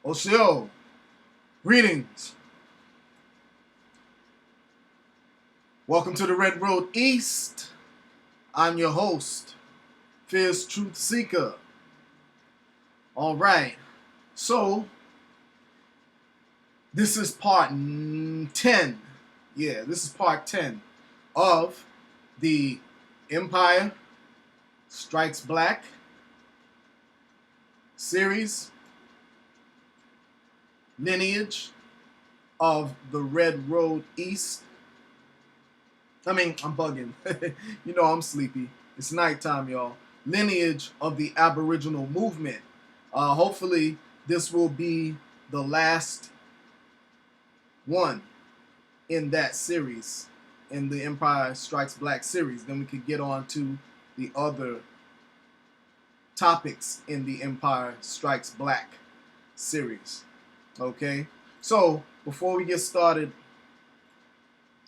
Osio, greetings. Welcome to the Red Road East. I'm your host, Feerce Truth-Seeker. All right, so this is part 10. Yeah, this is part 10 of the Empire Strikes Black series, Lineage of the Red Road East. I'm bugging. I'm sleepy. It's nighttime, y'all. Lineage of the Aboriginal Movement. Hopefully, this will be the last one in that series, in the Empire Strikes Black series. Then we could get on to the other topics in the Empire Strikes Black series. Okay? So, before we get started,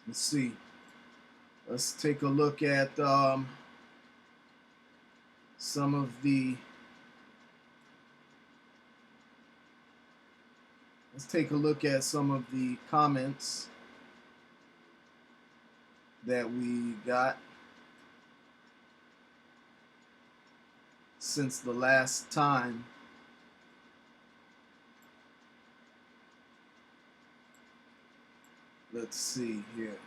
let's see. Let's take a look at some of the comments that we got since the last time. Let's see here.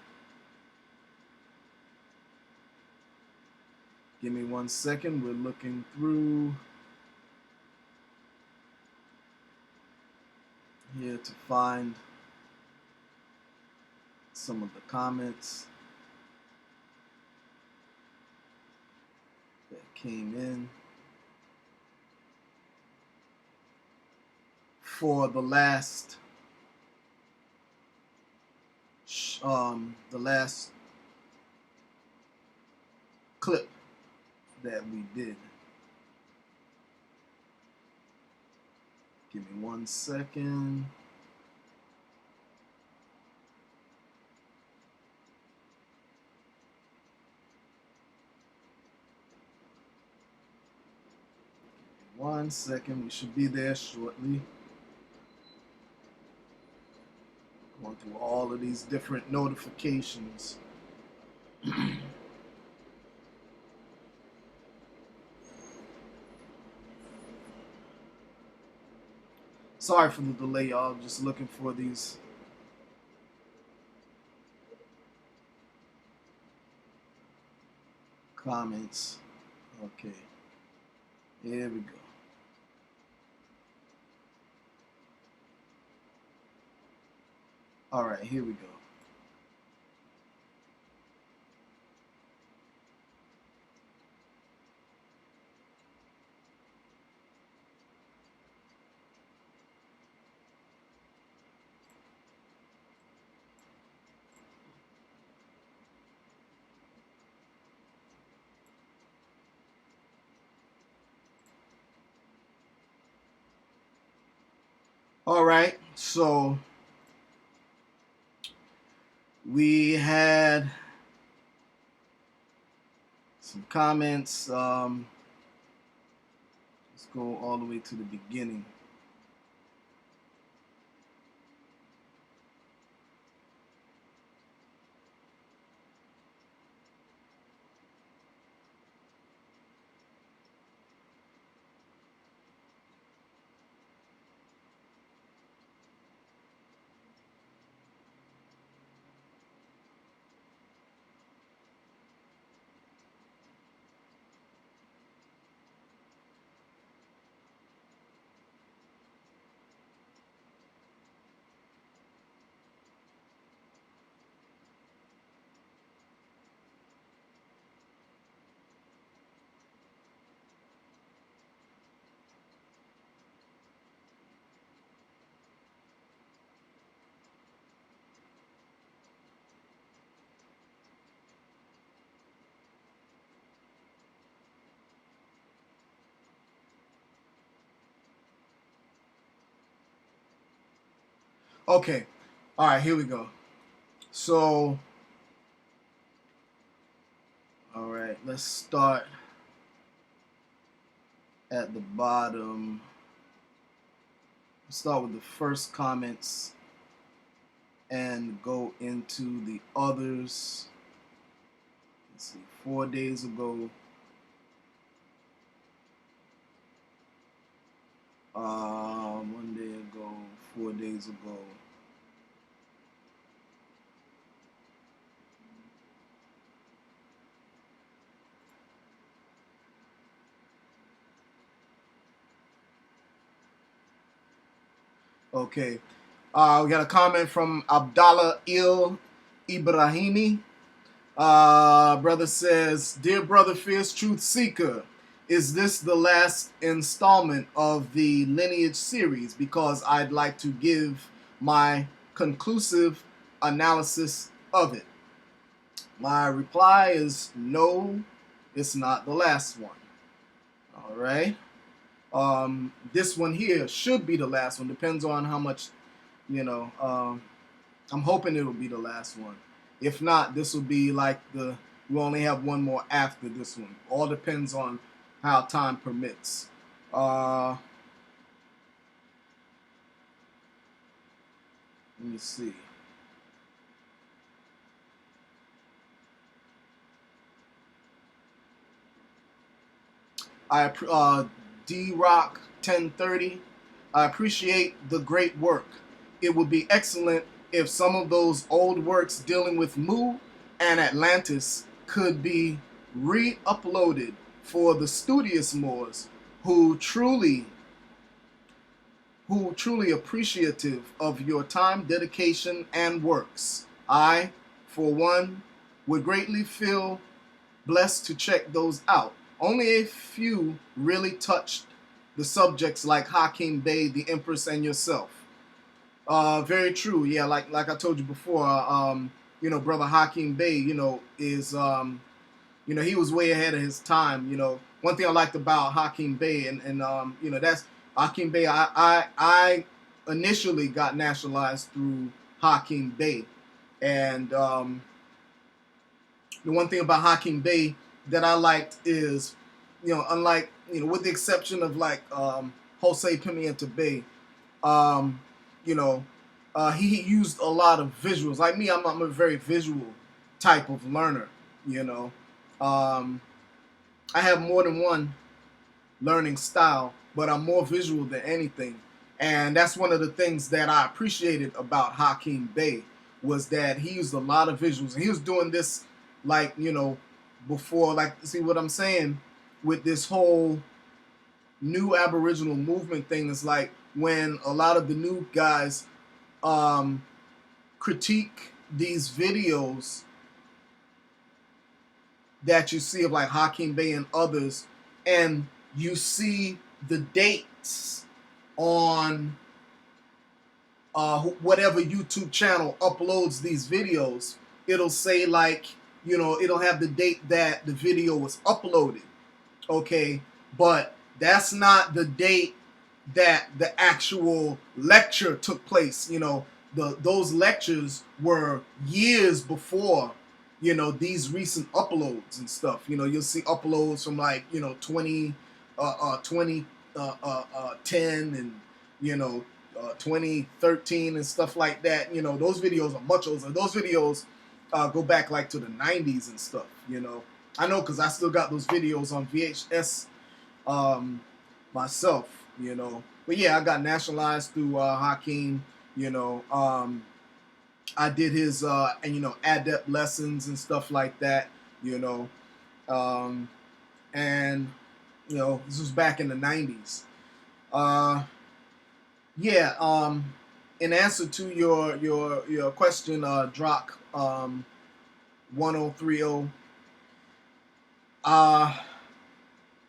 Give me 1 second. We're looking through here to find some of the comments that came in for the last clip that we did. Give me 1 second. One second, we should be there shortly. Going through all of these different notifications. Sorry for the delay, y'all. Just looking for these comments. Okay. Here we go. All right, here we go. All right, so we had some comments. Let's go all the way to the beginning. Okay, all right, here we go. So, all right, let's start at the bottom. start with the first comments and go into the others. Let's see, 4 days ago. 1 day ago, 4 days ago. Okay. We got a comment from Abdallah Ibrahimi. Brother says, "Dear brother Feerce Truth-Seeker, is this the last installment of the Lineage series? Because I'd like to give my conclusive analysis of it." My reply is no, it's not the last one. All right. This one here should be the last one. Depends on how much, I'm hoping it'll be the last one. If not, this will be like we'll only have one more after this one. All depends on how time permits. Let me see. D-Rock 1030. I appreciate the great work. It would be excellent if some of those old works dealing with Mu and Atlantis could be re-uploaded for the studious Moors who truly appreciative of your time, dedication, and works. I, for one, would greatly feel blessed to check those out. Only a few really touched the subjects like Hakim Bey, the Empress, and yourself. Very true. Yeah, like I told you before, brother Hakim Bey, is he was way ahead of his time. One thing I liked about Hakim Bey, and that's Hakim Bey. I initially got nationalized through Hakim Bey, and the one thing about Hakim Bey that I liked is, unlike, with the exception of like Jose Pimienta Bey, he used a lot of visuals. Like me, I'm a very visual type of learner. I have more than one learning style, but I'm more visual than anything. And that's one of the things that I appreciated about Hakim Bey, was that he used a lot of visuals. And he was doing this like, before, like, see what I'm saying with this whole new Aboriginal movement thing is like when a lot of the new guys critique these videos that you see of like Hakim Bey and others, and you see the dates on whatever YouTube channel uploads these videos. It'll say like, it'll have the date that the video was uploaded. Okay, but that's not the date that the actual lecture took place. Those lectures were years before, these recent uploads and stuff. You'll see uploads from like, 2010 and, 2013 and stuff like that. Those videos are much older. Those videos go back like to the 90s and stuff, I know because I still got those videos on VHS myself, But yeah, I got nationalized through Hakim, I did his, adept lessons and stuff like that, and, this was back in the 90s. In answer to your question, Drock 1030,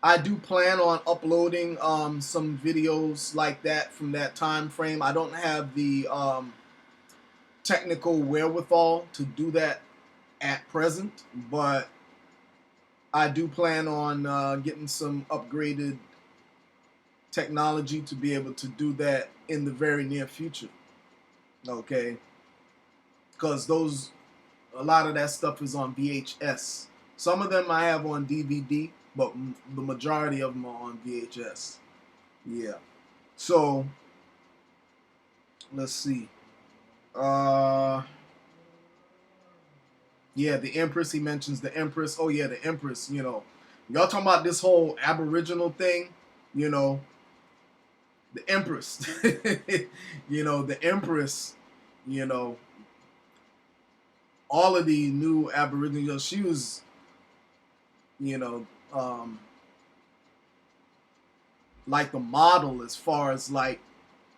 I do plan on uploading some videos like that from that time frame. I don't have the technical wherewithal to do that at present, but I do plan on getting some upgraded technology to be able to do that in the very near future. Okay, because a lot of that stuff is on VHS. Some of them I have on DVD, but the majority of them are on VHS. Yeah. So, let's see. Uh, yeah, the Empress. He mentions the Empress. Oh yeah, the Empress. You know, y'all talking about this whole Aboriginal thing. You know, the Empress. You know, the Empress. You know, all of the new Aboriginal. You know, she was. You know, like the model as far as like,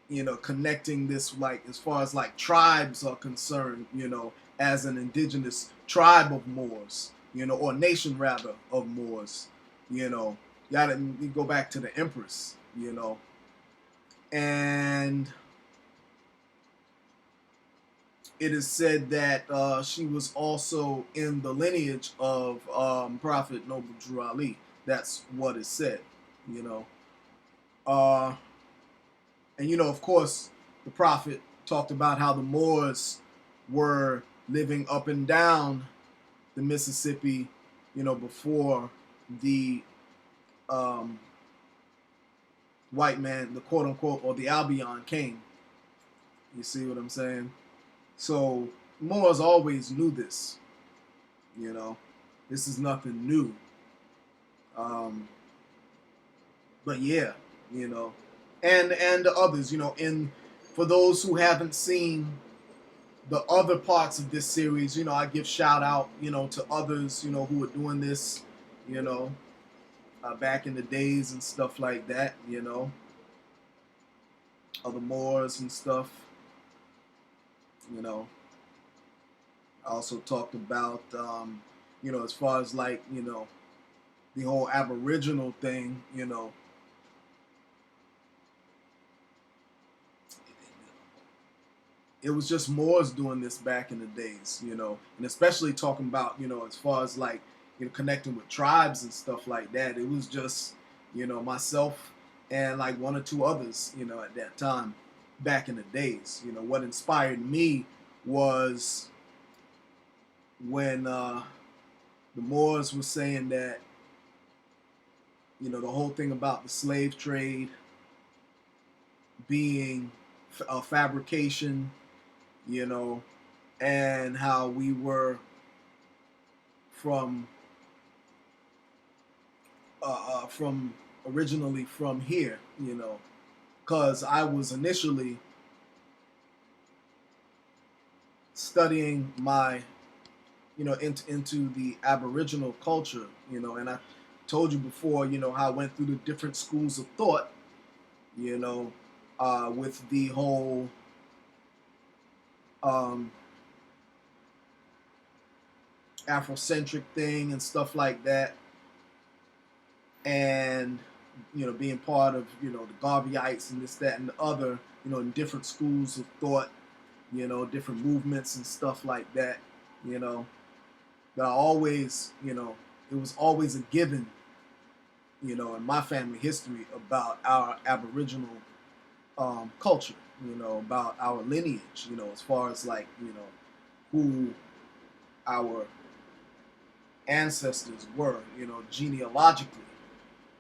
you know, connecting this, like as far as like tribes are concerned, you know, as an indigenous tribe of Moors, you know, or nation rather of Moors, you know, you go back to the Empress, you know, and it is said that she was also in the lineage of Prophet Noble Drew Ali. That's what is said, you know. Uh, And you know, of course, the prophet talked about how the Moors were living up and down the Mississippi, you know, before the um, white man, the quote unquote, or the Albion came. You see what I'm saying? So Moors always knew this, you know. This is nothing new. Um, but yeah, you know, and the others, you know, in for those who haven't seen the other parts of this series, you know, I give shout out, you know, to others, you know, who are doing this, you know, back in the days and stuff like that, you know, other Moors and stuff, you know. I also talked about, you know, as far as like, you know, the whole Aboriginal thing, you know, it was just Moors doing this back in the days, you know, and especially talking about, you know, as far as like, you know, connecting with tribes and stuff like that. It was just, you know, myself and like one or two others, you know, at that time, back in the days. You know, what inspired me was when the Moors were saying that, you know, the whole thing about the slave trade being a fabrication, you know, and how we were from from originally from here, you know, because I was initially studying my, you know, into the Aboriginal culture, you know, and I told you before, you know, how I went through the different schools of thought, you know, with the whole um, Afrocentric thing and stuff like that, and you know, being part of, you know, the Garveyites and this, that, and the other, you know, in different schools of thought, you know, different movements and stuff like that, you know. But I always, you know, it was always a given, you know, in my family history about our Aboriginal culture, you know, about our lineage, you know, as far as like, you know, who our ancestors were, you know, genealogically,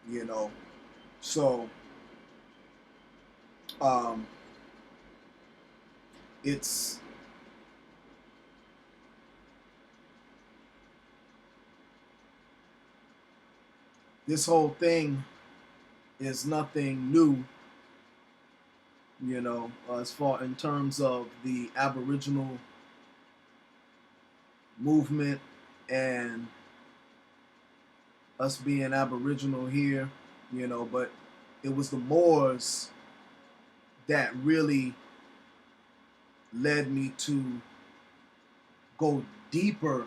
you know. So um, it's this whole thing is nothing new, you know, as far in terms of the Aboriginal movement and us being Aboriginal here, you know, but it was the Moors that really led me to go deeper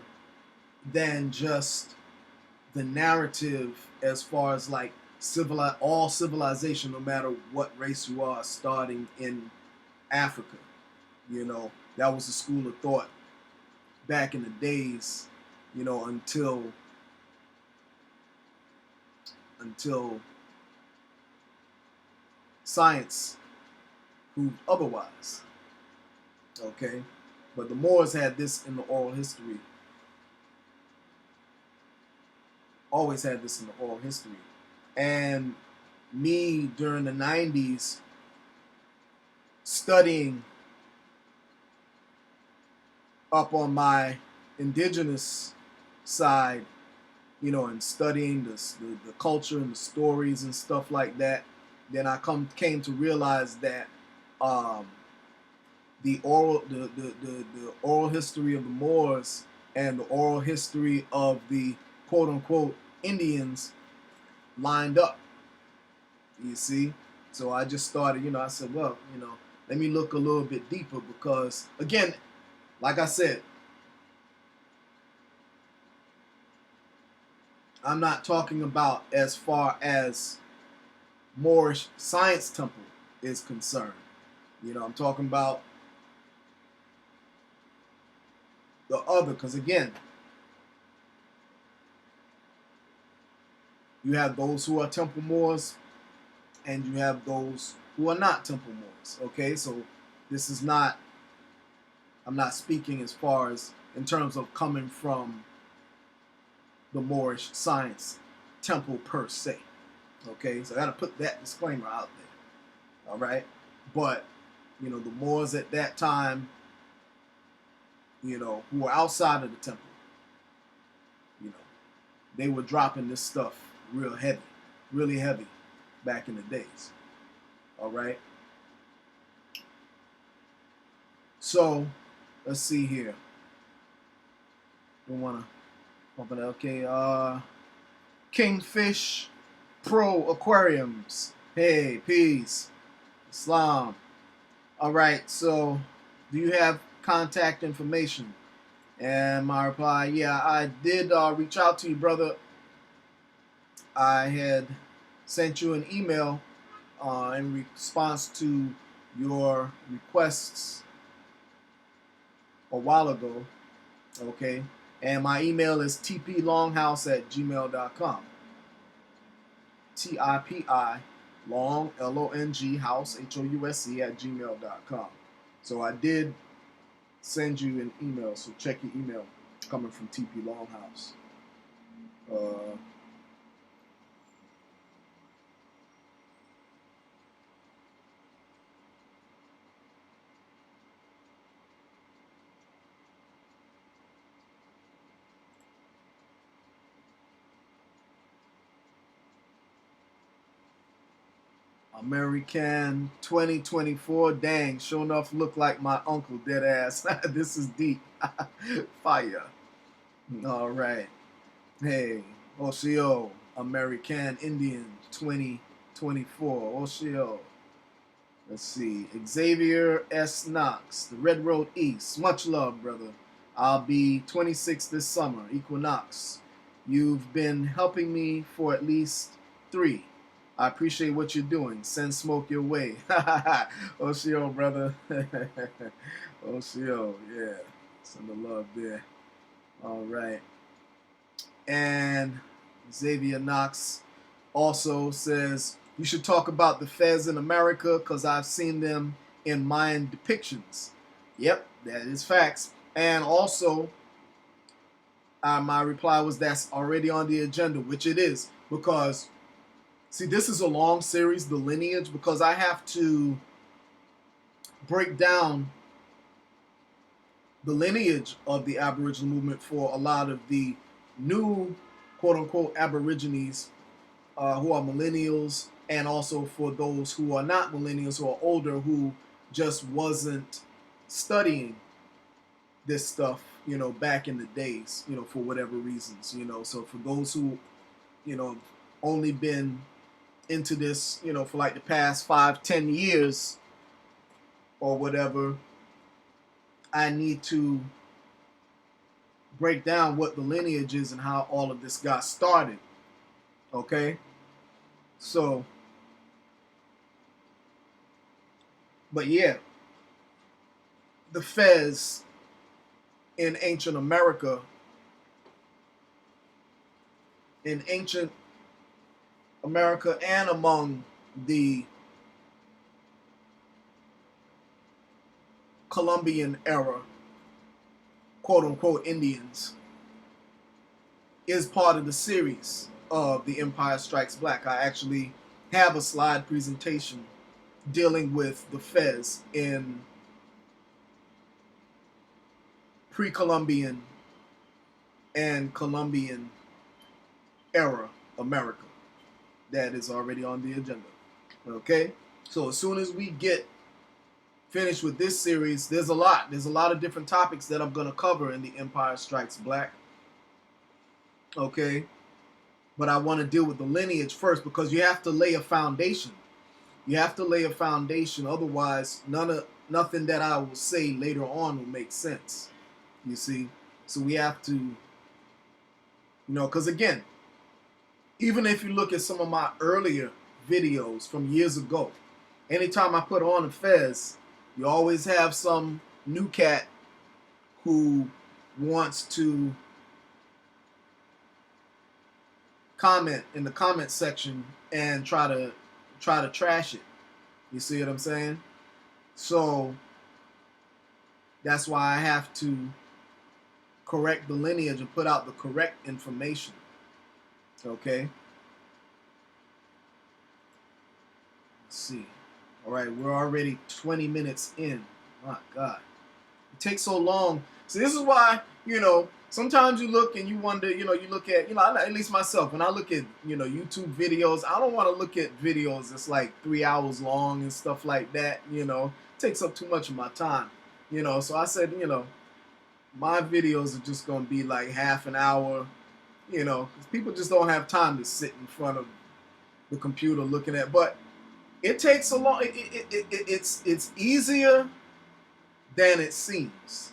than just the narrative as far as like all civilization, no matter what race you are, starting in Africa. You know, that was the school of thought back in the days, you know, until science proved otherwise. Okay? But the Moors had this in the oral history, always had this in the oral history. And me during the 90s studying up on my indigenous side, you know, and studying the culture and the stories and stuff like that, then I came to realize that um, the oral history of the Moors and the oral history of the quote unquote Indians lined up. You see? So I just started, you know, I said, well, you know, let me look a little bit deeper because, again, like I said, I'm not talking about as far as Moorish Science Temple is concerned. You know, I'm talking about the other, because again, you have those who are Temple Moors and you have those who are not Temple Moors. Okay, so this is not, I'm not speaking as far as in terms of coming from the Moorish Science Temple per se. Okay, so I got to put that disclaimer out there. All right, but you know, the Moors at that time, you know, who were outside of the temple, you know, they were dropping this stuff real heavy, really heavy back in the days. All right. So let's see here. Don't want to open it. Okay. Kingfish Pro Aquariums. Hey, peace. Islam. All right. So do you have contact information? And my reply, yeah, I did reach out to you, brother. I had sent you an email in response to your requests a while ago, okay? And my email is tplonghouse@gmail.com. TIPI, long, LONG, house, HOUSE, @gmail.com. So I did send you an email, so check your email coming from TP Longhouse. American 2024, dang, sure enough look like my uncle, dead ass. This is deep. Fire. All right. Hey, Oshio, American Indian 2024, Oshio. Let's see, Xavier S. Knox, the Red Road East. Much love, brother. I'll be 26 this summer, Equinox. You've been helping me for at least 3. I appreciate what you're doing. Send smoke your way. Oshio, brother. Oshio, yeah. Send the love there. All right. And Xavier Knox also says, you should talk about the Fez in America because I've seen them in Mayan depictions. Yep, that is facts. And also, my reply was that's already on the agenda, which it is. Because, see, this is a long series, the lineage, because I have to break down the lineage of the Aboriginal movement for a lot of the new, quote-unquote, Aborigines who are millennials, and also for those who are not millennials, who are older, who just wasn't studying this stuff, you know, back in the days, you know, for whatever reasons, you know. So for those who, you know, only been into this, you know, for like the past 5-10 years or whatever, I need to break down what the lineage is and how all of this got started. Okay? So, but yeah, the Fez in ancient America, and among the Columbian era, quote unquote, Indians, is part of the series of The Empire Strikes Black. I actually have a slide presentation dealing with the Fez in pre-Columbian and Columbian era America that is already on the agenda. Okay? So as soon as we get finished with this series, there's a lot of different topics that I'm going to cover in The Empire Strikes Black. Okay? But I want to deal with the lineage first because you have to lay a foundation. You have to lay a foundation, otherwise nothing that I will say later on will make sense. You see? So we have to, because again, even if you look at some of my earlier videos from years ago, anytime I put on a fez, you always have some new cat who wants to comment in the comment section and try to trash it. You see what I'm saying? So that's why I have to correct the lineage and put out the correct information. Okay? Let's see. All right, we're already 20 minutes in. My God. It takes so long. So this is why, sometimes you look and you wonder, you look at, at least myself, when I look at, YouTube videos, I don't want to look at videos that's like 3 hours long and stuff like that, It takes up too much of my time, So I said, my videos are just going to be like half an hour, because people just don't have time to sit in front of the computer looking at, but it takes a long, it's easier than it seems,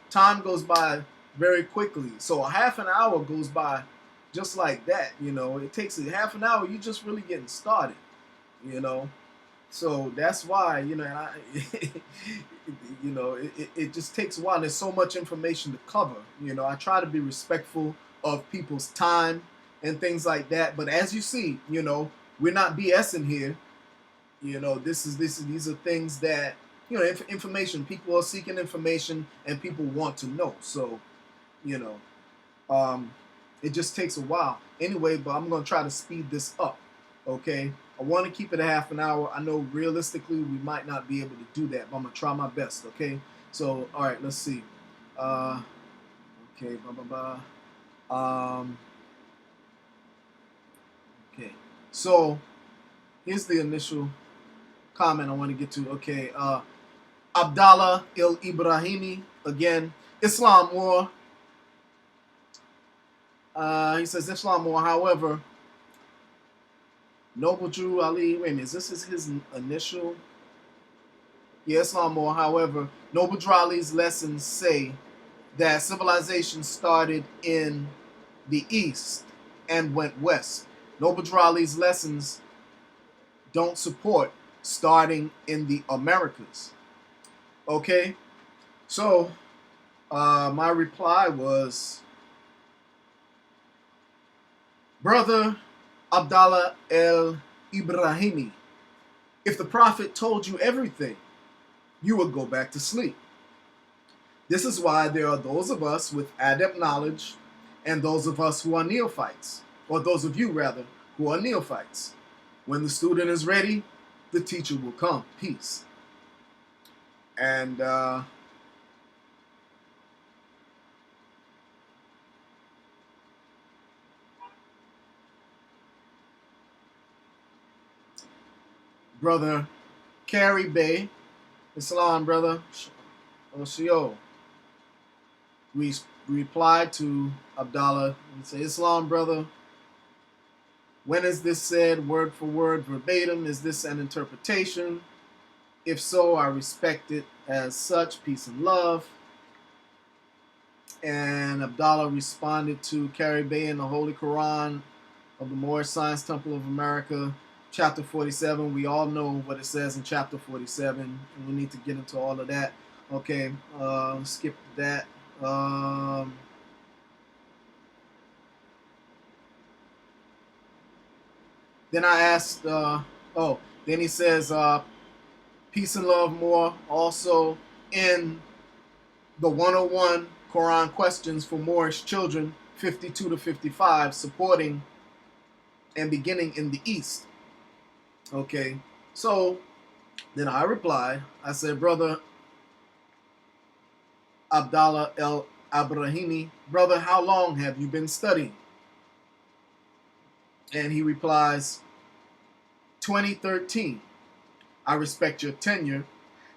Time goes by very quickly. So a half an hour goes by just like that, It takes a half an hour, you're just really getting started, So that's why, and it just takes a while. There's so much information to cover, I try to be respectful of people's time and things like that. But as you see, we're not BSing here. These are things that, information. People are seeking information and people want to know. So, it just takes a while. Anyway, but I'm going to try to speed this up. Okay? I want to keep it a half an hour. I know realistically we might not be able to do that, but I'm going to try my best. Okay? So, all right, let's see. Okay, okay. So, here's the initial comment I want to get to. Okay, Abdallah El-Ibrahimi, again, Islam war. He says, Islam war, however, Noble Drew Ali, wait a minute, is this his initial? Yeah, Islam war, however, Noble Drew Ali's lessons say that civilization started in the East and went west. Noble Drew Ali's lessons don't support starting in the Americas. Okay, so my reply was, Brother Abdallah El-Ibrahimi, if the Prophet told you everything, you would go back to sleep. This is why there are those of us with adept knowledge and those of us who are neophytes, or those of you rather, who are neophytes. When the student is ready, the teacher will come. Peace. And Brother Carrie Bay, Islam, brother Oshio, we replied to Abdallah and say, Islam, brother, when is this said word for word, verbatim? Is this an interpretation? If so, I respect it as such. Peace and love. And Abdallah responded to Carrie Bay in the Holy Quran of the Moorish Science Temple of America, chapter 47. We all know what it says in chapter 47, and we need to get into all of that. Okay, skip that. Then I asked, then he says, peace and love more. Also in the 101 Quran questions for Moorish children, 52 to 55, supporting and beginning in the East. Okay, so then I replied, I said, Brother Abdallah El Abrahimi, brother, how long have you been studying? And he replies, 2013. I respect your tenure.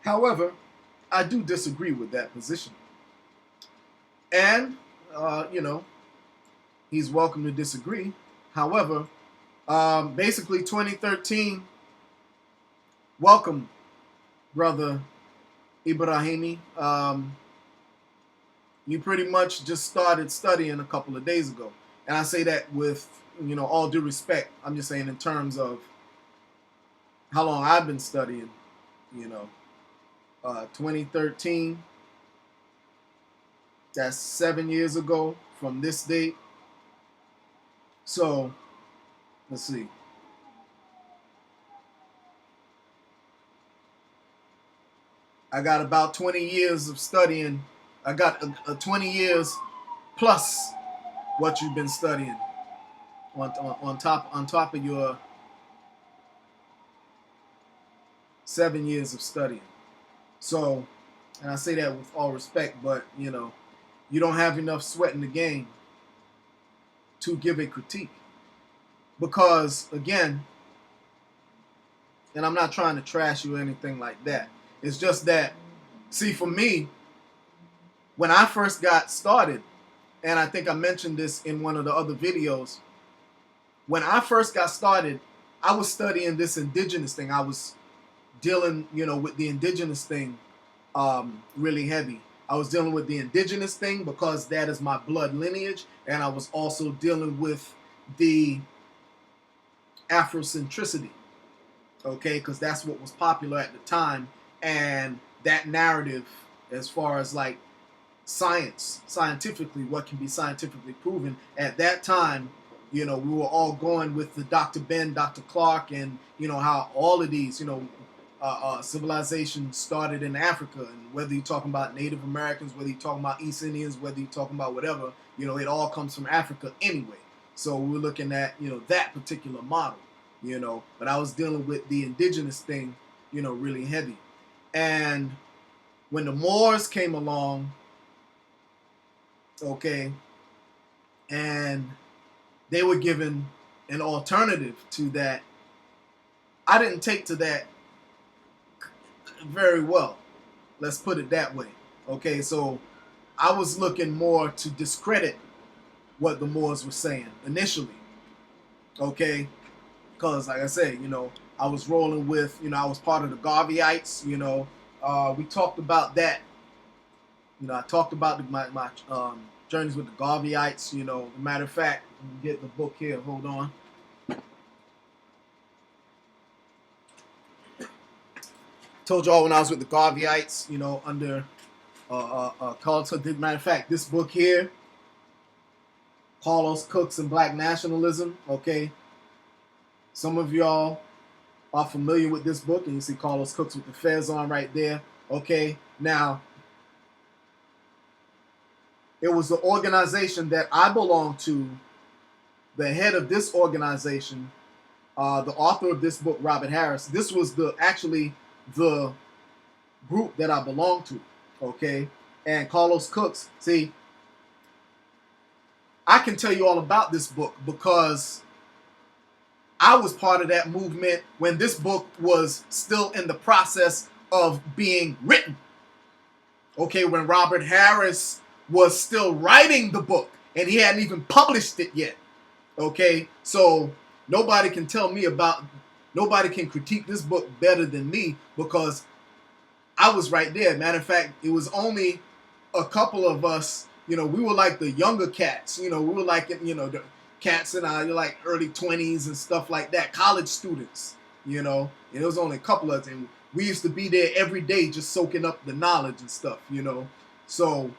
However, I do disagree with that position. And, he's welcome to disagree. However, basically 2013, welcome, brother Ibrahimi. You pretty much just started studying a couple of days ago. And I say that with, all due respect. I'm just saying in terms of how long I've been studying, 2013, that's 7 years ago from this date. So, let's see. I got about 20 years of studying. I got 20 years plus what you've been studying on top of your 7 years of studying. So, and I say that with all respect, but you don't have enough sweat in the game to give a critique. Because again, and I'm not trying to trash you or anything like that. It's just that, see, for me, when I first got started, and I think I mentioned this in one of the other videos, when I first got started, I was studying this indigenous thing. I was dealing, with the indigenous thing really heavy. I was dealing with the indigenous thing because that is my blood lineage, and I was also dealing with the Afrocentricity, okay, because that's what was popular at the time, and that narrative, as far as like scientifically, what can be scientifically proven at that time, we were all going with the Dr. Ben, Dr. Clark, and how all of these, civilizations started in Africa, and whether you're talking about Native Americans, whether you're talking about East Indians, whether you're talking about whatever, it all comes from Africa anyway. So we're looking at, that particular model, but I was dealing with the indigenous thing, really heavy. And when the Moors came along, okay, and they were given an alternative to that, I didn't take to that very well. Let's put it that way. Okay, so I was looking more to discredit what the Moors were saying initially. Okay, because like I say, I was rolling with, I was part of the Garveyites. We talked about that. I talked about my journeys with the Garveyites. Matter of fact, get the book here. Hold on. Told y'all when I was with the Garveyites, under Carlton. Matter of fact, this book here, Carlos Cooks and Black Nationalism. Okay, some of y'all are familiar with this book, and you see Carlos Cooks with the fez on right there. Okay, now it was the organization that I belong to. The head of this organization, the author of this book, Robert Harris. This was actually the group that I belong to. Okay, and Carlos Cooks. See, I can tell you all about this book because I was part of that movement when this book was still in the process of being written. Okay, when Robert Harris was still writing the book and he hadn't even published it yet. Okay, so nobody can critique this book better than me because I was right there. Matter of fact, it was only a couple of us, we were like the younger cats, we were like, the cats in our like early 20s and stuff like that, college students, and it was only a couple of us, and we used to be there every day just soaking up the knowledge and stuff, So,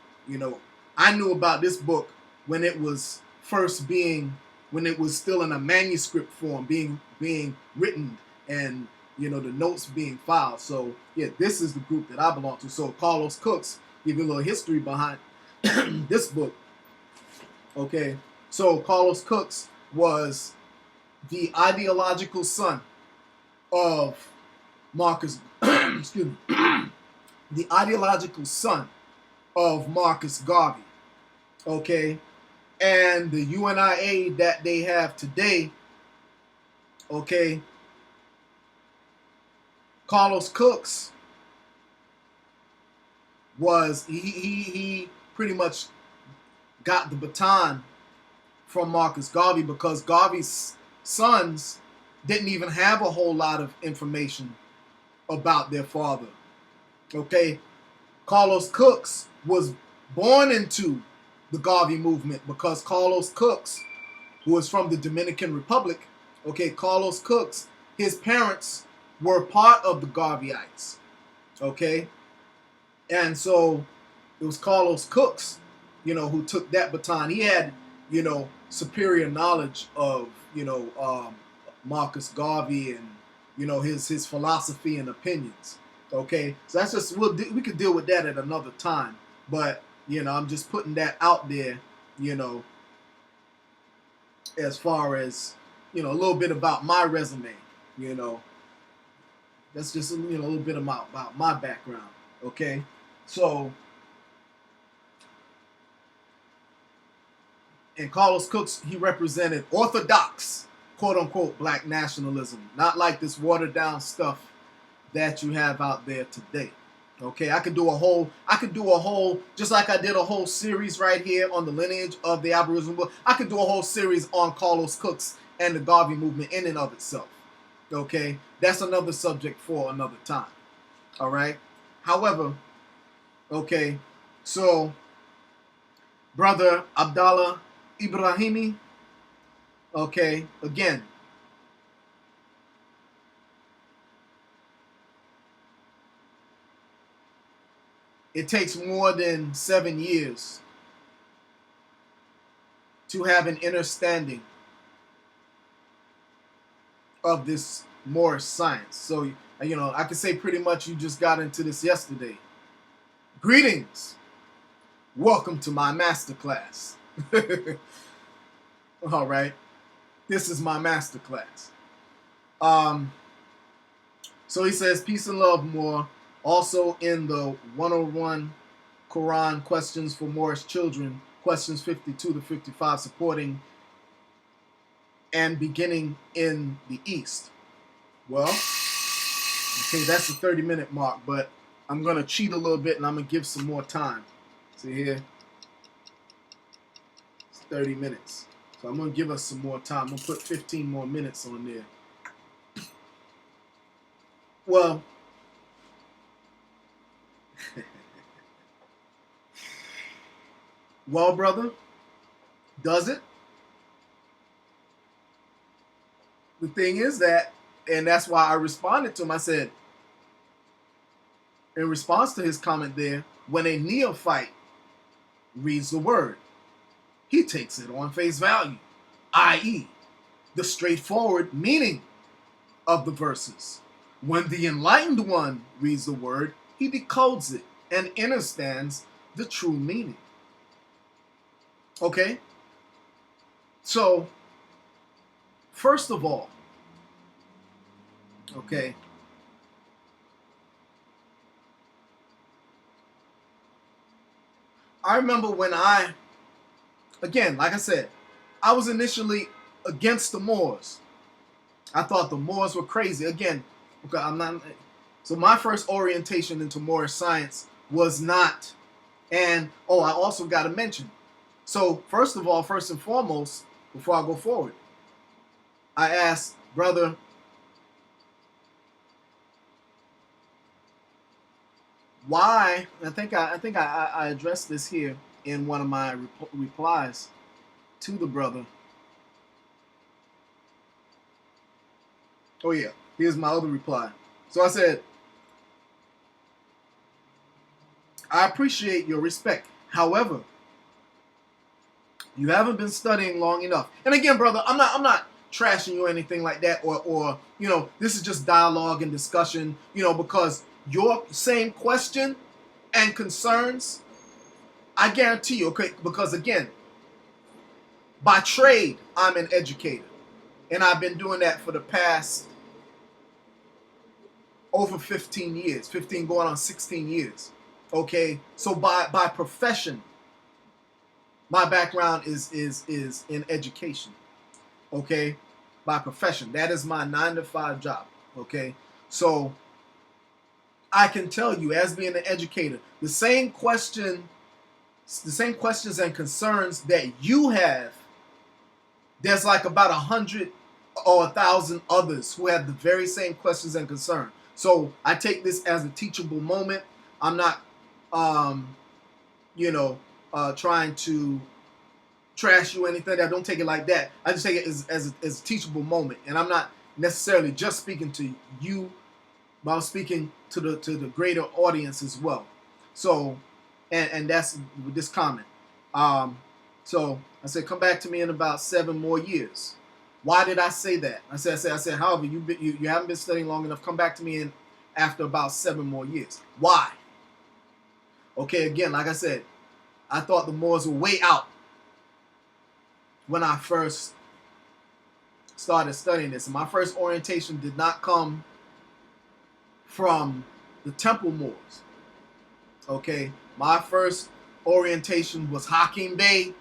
I knew about this book when it was when it was still in a manuscript form, being written, and the notes being filed. So yeah, this is the group that I belong to. So Carlos Cooks, give you a little history behind this book. Okay, so Carlos Cooks was the ideological son of Marcus. Excuse me. The ideological son of Marcus Garvey, okay? And the UNIA that they have today, okay, Carlos Cooks was, he pretty much got the baton from Marcus Garvey, because Garvey's sons didn't even have a whole lot of information about their father, okay? Carlos Cooks was born into the Garvey movement because Carlos Cooks, who was from the Dominican Republic, okay, Carlos Cooks, his parents were part of the Garveyites, okay? And so it was Carlos Cooks, you know, who took that baton. He had, you know, superior knowledge of, you know, Marcus Garvey and, you know, his philosophy and opinions, okay? So that's just, we could deal with that at another time. But, you know, I'm just putting that out there, you know, as far as, you know, a little bit about my resume, you know. That's just, you know, a little bit about my background, okay? So, and Carlos Cooks, he represented orthodox, quote-unquote, black nationalism, not like this watered-down stuff that you have out there today. Okay, I could do a whole, just like I did a whole series right here on the lineage of the Aboriginal Movement. I could do a whole series on Carlos Cooks and the Garvey movement in and of itself. Okay, that's another subject for another time. All right. However, okay, so Brother Abdallah Ibrahimi, okay, again, it takes more than 7 years to have an understanding of this Moorish science. So, you know, I could say pretty much you just got into this yesterday. Greetings. Welcome to my masterclass. All right. This is my masterclass. So he says, peace and love, more. Also in the 101 Quran questions for Moorish children, questions 52 to 55, supporting and beginning in the East. Well, okay, that's the 30-minute mark, but I'm going to cheat a little bit and I'm going to give some more time. See here? It's 30 minutes. So I'm going to give us some more time. I'm going to put 15 more minutes on there. Well, well, brother, does it? The thing is that, and that's why I responded to him, I said, in response to his comment there, when a neophyte reads the word, he takes it on face value, i.e., the straightforward meaning of the verses. When the enlightened one reads the word, he decodes it and understands the true meaning. Okay? So, first of all, okay, I remember when again, like I said, I was initially against the Moors. I thought the Moors were crazy. Again, okay, so my first orientation into Moorish science was not, and I also got to mention, so first of all, first and foremost, before I go forward, I asked brother, why? I think I addressed this here in one of my replies to the brother. Oh yeah, here's my other reply. So I said, I appreciate your respect. However, you haven't been studying long enough. And again, brother, I'm not trashing you or anything like that, or you know, this is just dialogue and discussion, you know, because your same question and concerns, I guarantee you, okay, because again, by trade, I'm an educator. And I've been doing that for the past over 15 years, 15 going on 16 years. Okay, so by profession, my background is in education. Okay, by profession, that is my 9 to 5 job. Okay, so I can tell you, as being an educator, the same questions and concerns that you have, there's like about 100 or 1,000 others who have the very same questions and concerns. So I take this as a teachable moment. I'm not, trying to trash you or anything. I don't take it like that. I just take it as a teachable moment, and I'm not necessarily just speaking to you, but I'm speaking to the greater audience as well. So, and that's with this comment. So I said, come back to me in about 7 more years. Why did I say that? I said, however, you haven't been studying long enough. Come back to me after about 7 more years. Why? Okay, again, like I said, I thought the Moors were way out when I first started studying this. And my first orientation did not come from the Temple Moors. Okay, my first orientation was Hakeem Bey.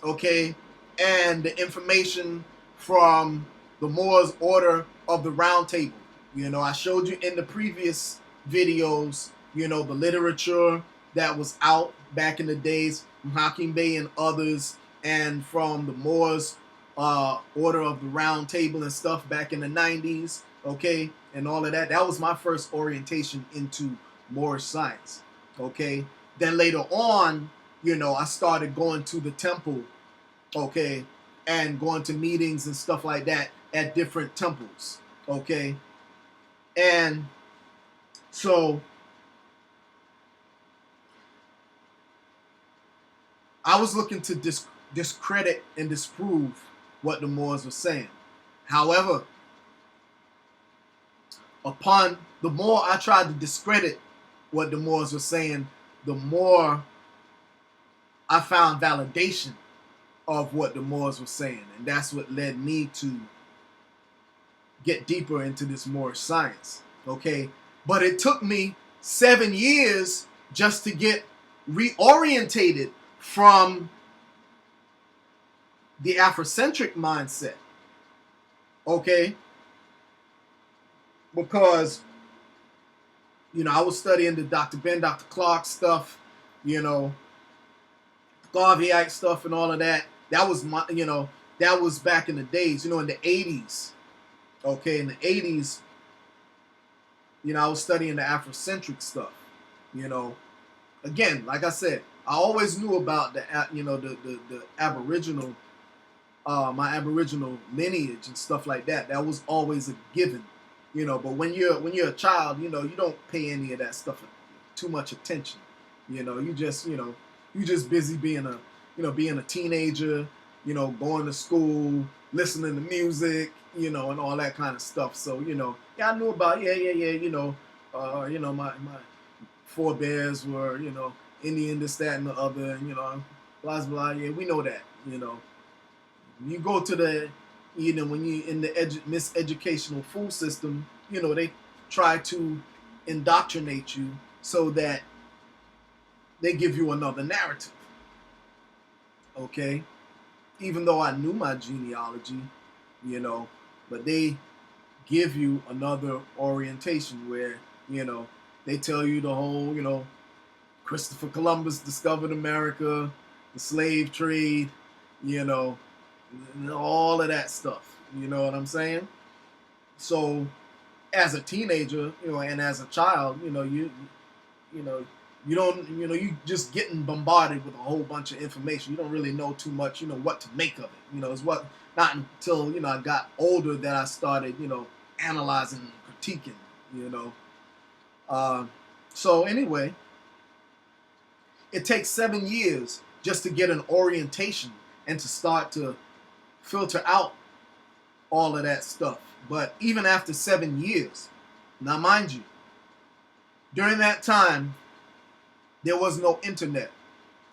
Okay, and the information from the Moors Order of the Round Table. I showed you in the previous videos, the literature that was out back in the days from Hakeem Bey and others, and from the Moors Order of the Round Table and stuff back in the 90s, okay, and all of that. That was my first orientation into Moorish science, okay. Then later on, I started going to the temple, okay, and going to meetings and stuff like that at different temples, okay. And so I was looking to discredit and disprove what the Moors were saying. However, the more I tried to discredit what the Moors were saying, the more I found validation of what the Moors were saying. And that's what led me to get deeper into this Moorish science. Okay? But it took me 7 years just to get reorientated from the Afrocentric mindset. Okay? Because, I was studying the Dr. Ben, Dr. Clark stuff, Garveyite stuff and all of that. That was that was back in the days, in the 80s. Okay, in the 80s, I was studying the Afrocentric stuff. Again, like I said, I always knew about the Aboriginal, my Aboriginal lineage and stuff like that. That was always a given. But when you're a child, you don't pay any of that stuff too much attention. You just busy being a teenager, going to school, listening to music, and all that kind of stuff. So, I knew about, my forebears were, Indian, this, that, and the other, and, blah, blah, yeah, we know that, You go to the, when you in the miseducational food system, they try to indoctrinate you so that they give you another narrative. Okay? Even though I knew my genealogy, but they give you another orientation where, they tell you the whole, Christopher Columbus discovered America, the slave trade, all of that stuff. You know what I'm saying? So, as a teenager, and as a child, you don't, you just getting bombarded with a whole bunch of information. You don't really know too much, what to make of it. It's not until, I got older that I started, analyzing and critiquing, So anyway, it takes 7 years just to get an orientation and to start to filter out all of that stuff. But even after 7 years, now mind you, during that time, there was no internet.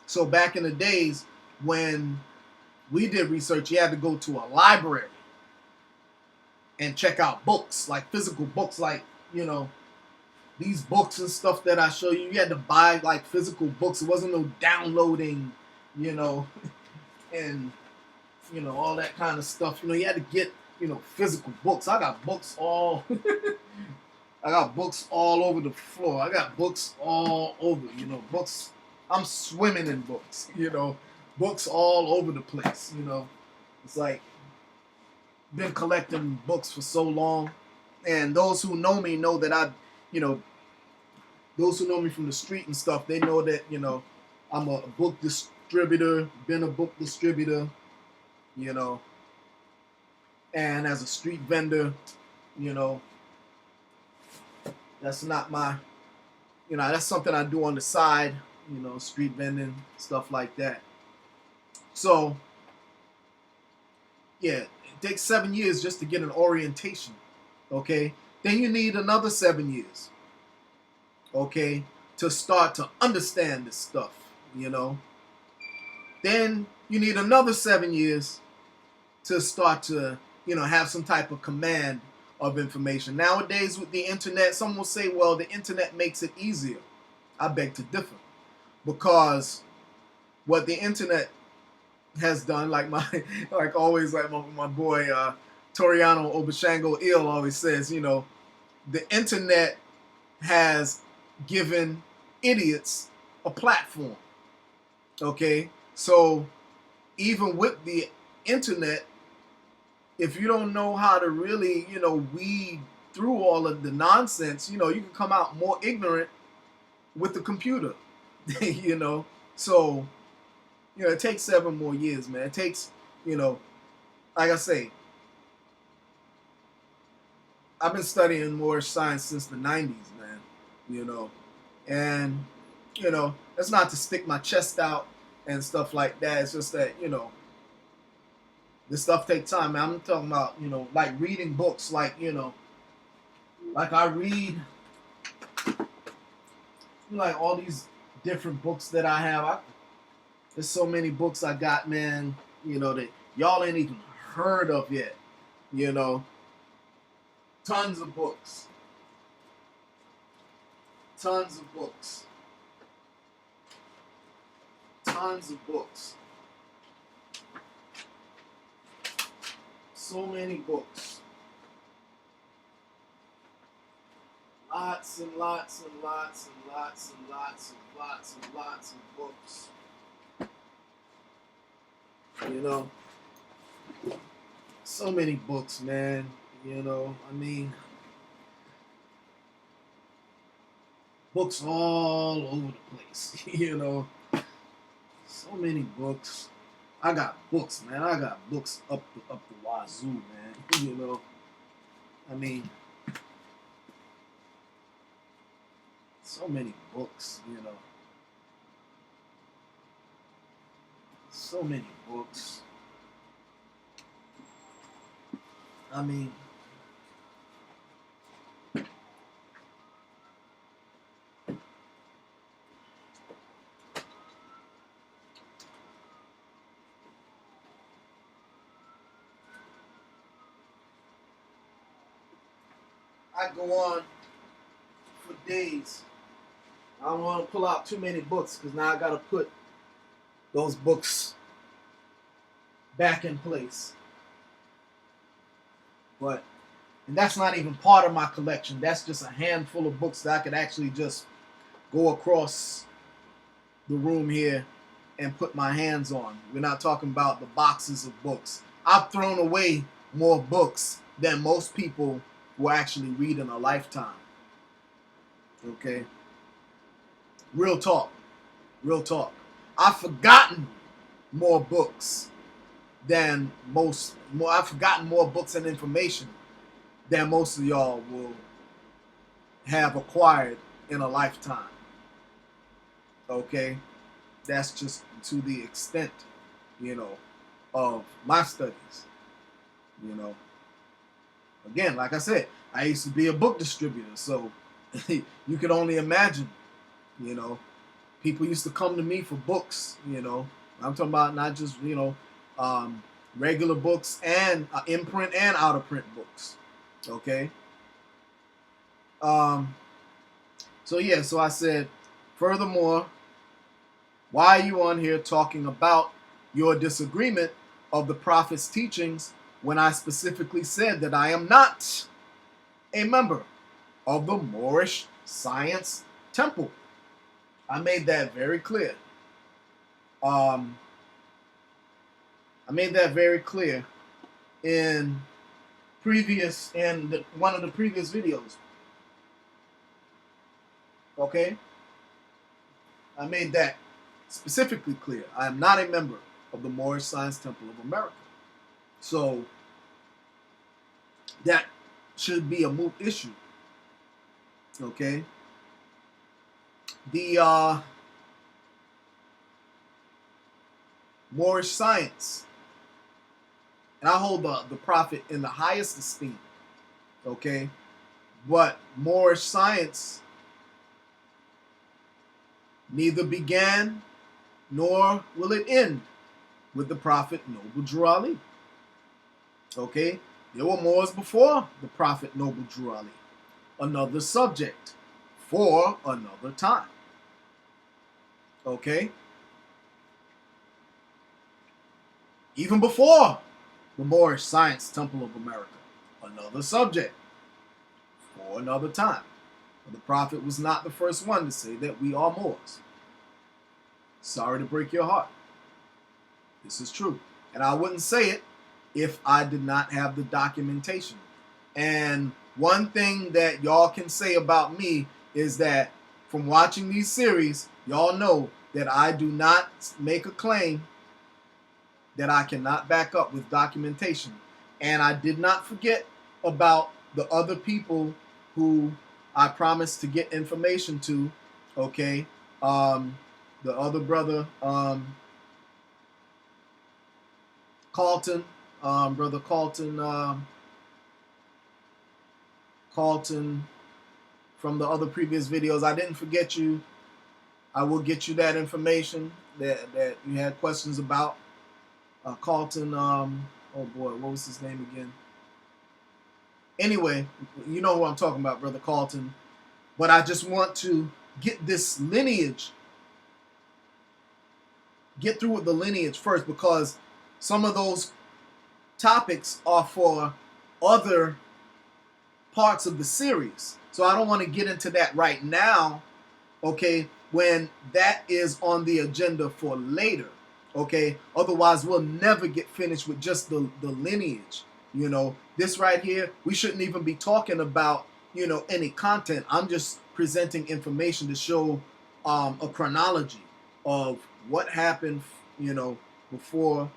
So back in the days when we did research, you had to go to a library and check out books, like physical books, like, these books and stuff that I show you, you had to buy like physical books. It wasn't no downloading, you know, and you know all that kind of stuff. You know, you had to get physical books. I got books all. I got books all over the floor. I got books all over. Books. I'm swimming in books. Books all over the place. It's like been collecting books for so long, and those who know me know that those who know me from the street and stuff, they know that I'm a book distributor, been a book distributor, and as a street vendor, that's not my, that's something I do on the side, street vending, stuff like that. So, yeah, it takes 7 years just to get an orientation, okay? Then you need another 7 years, okay, to start to understand this stuff, Then you need another 7 years to start to, have some type of command of information. Nowadays with the internet, some will say, well, the internet makes it easier. I beg to differ. Because what the internet has done, like my boy Toriano Obashango Il always says, the internet has given idiots a platform. Okay? So even with the internet, if you don't know how to really, weed through all of the nonsense, you can come out more ignorant with the computer, So, it takes 7 more years, man. It takes, like I say, I've been studying more science since the 90s, man, And, that's not to stick my chest out and stuff like that. It's just that, this stuff takes time, man. I'm talking about, like reading books, like, like I read, like all these different books that I have. There's so many books I got, man, that y'all ain't even heard of yet, Tons of books. Tons of books. Tons of books. So many books. Lots and lots and lots and lots and lots and lots and lots of books. So many books, man. Books all over the place. So many books. I got books, man. I got books up the wazoo, man. So many books, So many books. I go on for days. I don't want to pull out too many books because now I got to put those books back in place. And that's not even part of my collection. That's just a handful of books that I could actually just go across the room here and put my hands on. We're not talking about the boxes of books. I've thrown away more books than most people will actually read in a lifetime. Okay? Real talk. Real talk. I've forgotten more books than I've forgotten more books and information than most of y'all will have acquired in a lifetime. Okay? That's just to the extent, of my studies. Again, like I said, I used to be a book distributor, so you can only imagine, people used to come to me for books, I'm talking about not just, regular books and in-print and out-of-print books, okay? So yeah, so I said, furthermore, why are you on here talking about your disagreement of the prophet's teachings when I specifically said that I am not a member of the Moorish Science Temple? I made that very clear. I made that very clear in one of the previous videos. Okay? I made that specifically clear. I am not a member of the Moorish Science Temple of America. So that should be a moot issue. Okay? The Moorish science, and I hold the prophet in the highest esteem. Okay? But Moorish science neither began nor will it end with the prophet Noble Drew Ali. Okay? There were Moors before the prophet Noble Drew Ali. Another subject for another time. Okay? Even before the Moorish Science Temple of America. Another subject for another time. But the prophet was not the first one to say that we are Moors. Sorry to break your heart. This is true. And I wouldn't say it if I did not have the documentation. And one thing that y'all can say about me is that from watching these series, y'all know that I do not make a claim that I cannot back up with documentation. And I did not forget about the other people who I promised to get information to. Okay? The other brother, Carlton, brother Carlton, Carlton from the other previous videos. I didn't forget you. I will get you that information that you had questions about. Carlton, oh boy, what was his name again? Anyway, you know who I'm talking about, brother Carlton. But I just want to get this lineage, get through with the lineage first, because some of those topics are for other parts of the series. So I don't want to get into that right now, okay, when that is on the agenda for later, okay? Otherwise, we'll never get finished with just the lineage, you know? This right here, we shouldn't even be talking about, you know, any content. I'm just presenting information to show a chronology of what happened, you know, before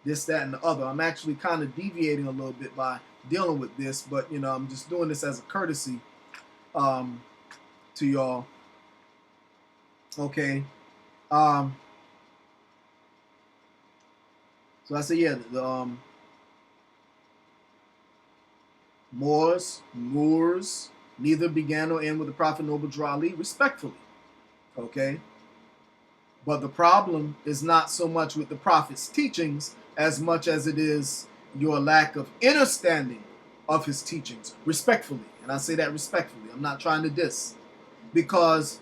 this, that, and the other. I'm actually kind of deviating a little bit by dealing with this, but, you know, I'm just doing this as a courtesy to y'all. Okay. So I say, yeah, the Moors, neither began nor end with the prophet Noble Drew Ali, respectfully. Okay. But the problem is not so much with the prophet's teachings as much as it is your lack of understanding of his teachings, respectfully. And I say that respectfully. I'm not trying to diss. Because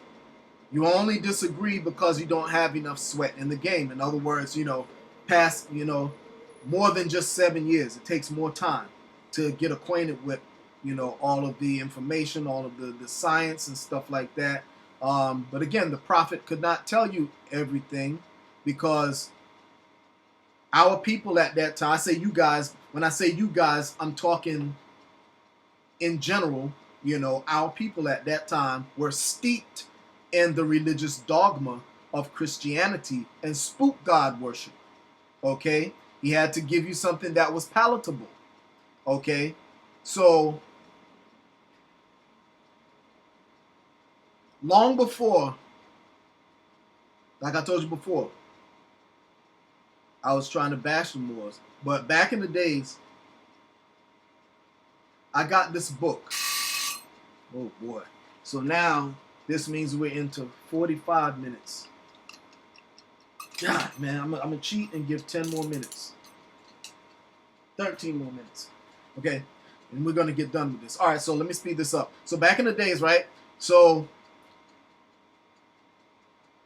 you only disagree because you don't have enough sweat in the game. In other words, you know, past, you know, more than just 7 years. It takes more time to get acquainted with, you know, all of the information, all of the science and stuff like that. But again, the prophet could not tell you everything because our people at that time, I say you guys, when I say you guys, I'm talking in general, you know, our people at that time were steeped in the religious dogma of Christianity and spook God worship. Okay? He had to give you something that was palatable. Okay? So, long before, like I told you before, I was trying to bash the Moors. But back in the days, I got this book. Oh boy. So now, this means we're into 45 minutes. God, man, I'm going to cheat and give 10 more minutes. 13 more minutes. Okay? And we're going to get done with this. All right, so let me speed this up. So back in the days, right? So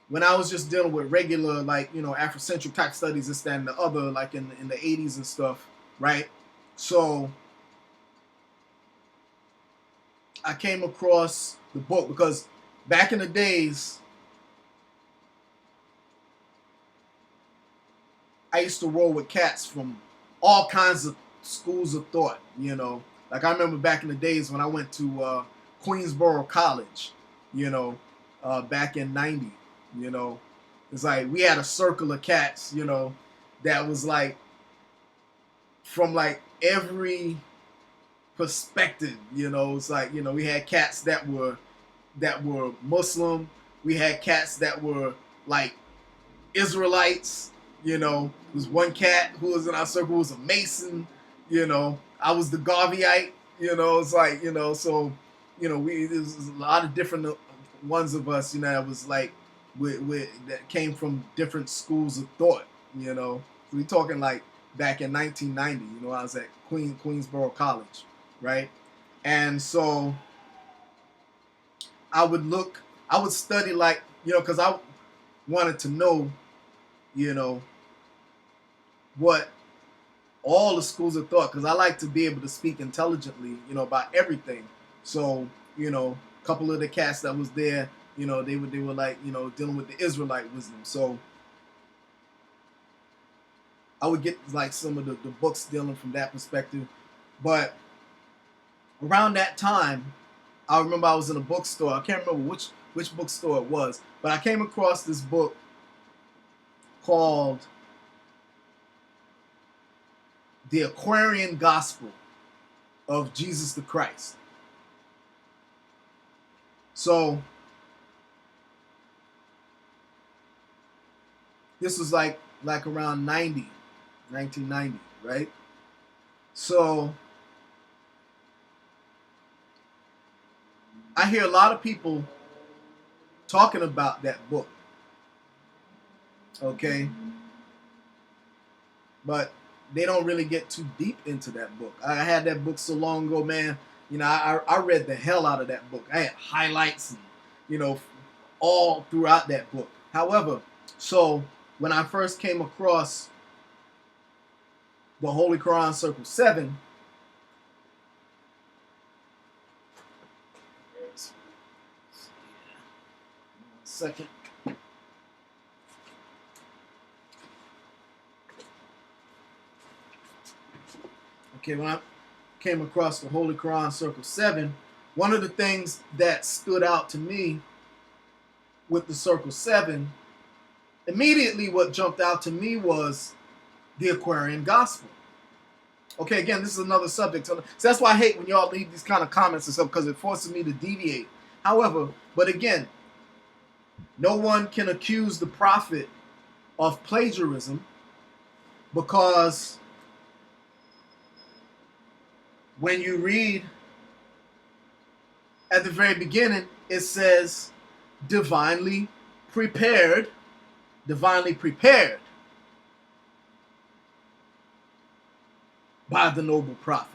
when I was just dealing with regular, like, Afrocentric type studies, this, that, and the other, like in the 80s and stuff, right? So I came across the book because back in the days, I used to roll with cats from all kinds of schools of thought, Like I remember back in the days when I went to Queensboro College, back in 90, It's like we had a circle of cats, that was like from like every perspective, It's like, we had cats that were Muslim. We had cats that were like Israelites. There was one cat who was in our circle who was a Mason. I was the Garveyite. It's like, so, there's a lot of different ones of us, that was like, that came from different schools of thought, So we're talking like back in 1990, I was at Queensboro College, right? And so I would study like, because I wanted to know, what all the schools of thought, because I like to be able to speak intelligently, about everything. So, a couple of the cats that was there, they were like, dealing with the Israelite wisdom. So I would get like some of the books dealing from that perspective. But around that time, I remember I was in a bookstore. I can't remember which bookstore it was, but I came across this book called The Aquarian Gospel of Jesus the Christ. So this was like around 1990, right? So I hear a lot of people talking about that book, okay? But they don't really get too deep into that book. I had that book so long ago, man. I read the hell out of that book. I had highlights and, all throughout that book. However, so when I first came across the Holy Quran Circle 7, second. Okay, when I came across the Holy Quran Circle 7, one of the things that stood out to me with the Circle 7, immediately what jumped out to me was the Aquarian Gospel. Okay, again, this is another subject. So that's why I hate when y'all leave these kind of comments and stuff, because it forces me to deviate. However, but again, no one can accuse the prophet of plagiarism, because when you read at the very beginning, it says divinely prepared by the noble prophet.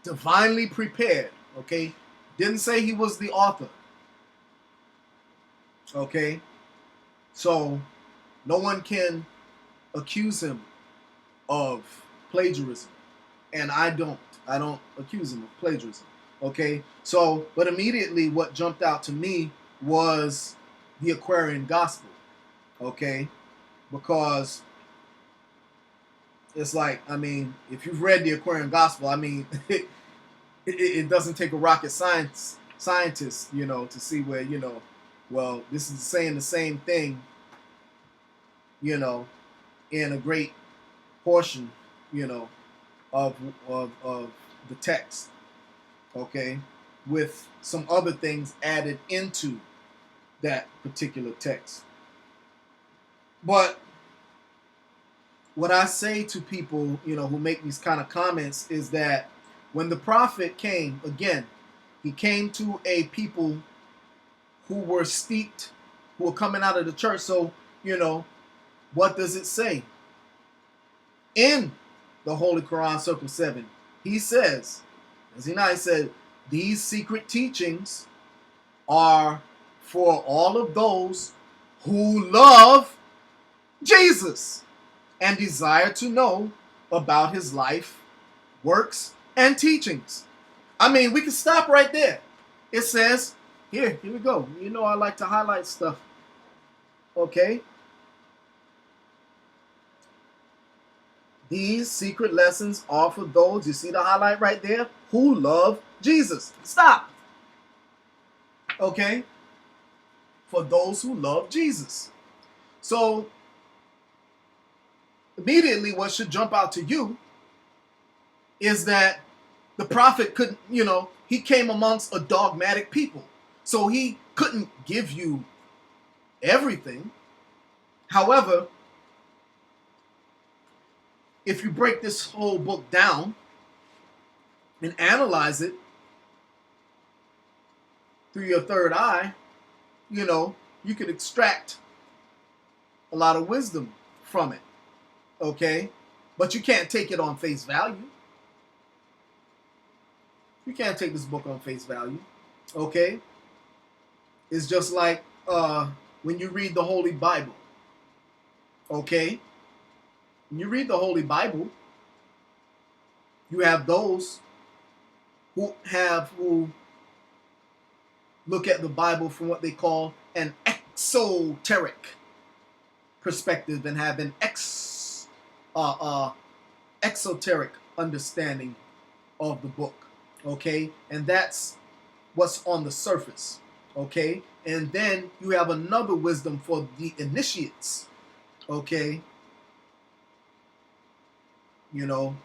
Divinely prepared, okay? Didn't say he was the author. Okay? So, no one can accuse him of plagiarism. And I don't accuse him of plagiarism. Okay? So, but immediately what jumped out to me was the Aquarian Gospel. Okay? Because it's like, I mean, if you've read the Aquarian Gospel, I mean, it doesn't take a rocket scientist, to see where, well, this is saying the same thing, in a great portion, of the text, okay, with some other things added into that particular text. But what I say to people, who make these kind of comments is that when the prophet came, again, he came to a people who were steeped, who were coming out of the church. So, what does it say? In the Holy Quran Circle 7, he says, as he said, these secret teachings are for all of those who love Jesus and desire to know about his life, works, and teachings. I mean, we can stop right there. It says, here we go. You know I like to highlight stuff. Okay? These secret lessons are for those, you see the highlight right there, who love Jesus. Stop. Okay? For those who love Jesus. So, immediately what should jump out to you is that the prophet couldn't, he came amongst a dogmatic people. So he couldn't give you everything. However, if you break this whole book down and analyze it through your third eye, you could extract a lot of wisdom from it. Okay? But you can't take it on face value. You can't take this book on face value. Okay? It's just like when you read the Holy Bible. Okay? When you read the Holy Bible, you have those who look at the Bible from what they call an esoteric perspective and have an exoteric understanding of the book. Okay? And that's what's on the surface. Okay? And then you have another wisdom for the initiates. Okay?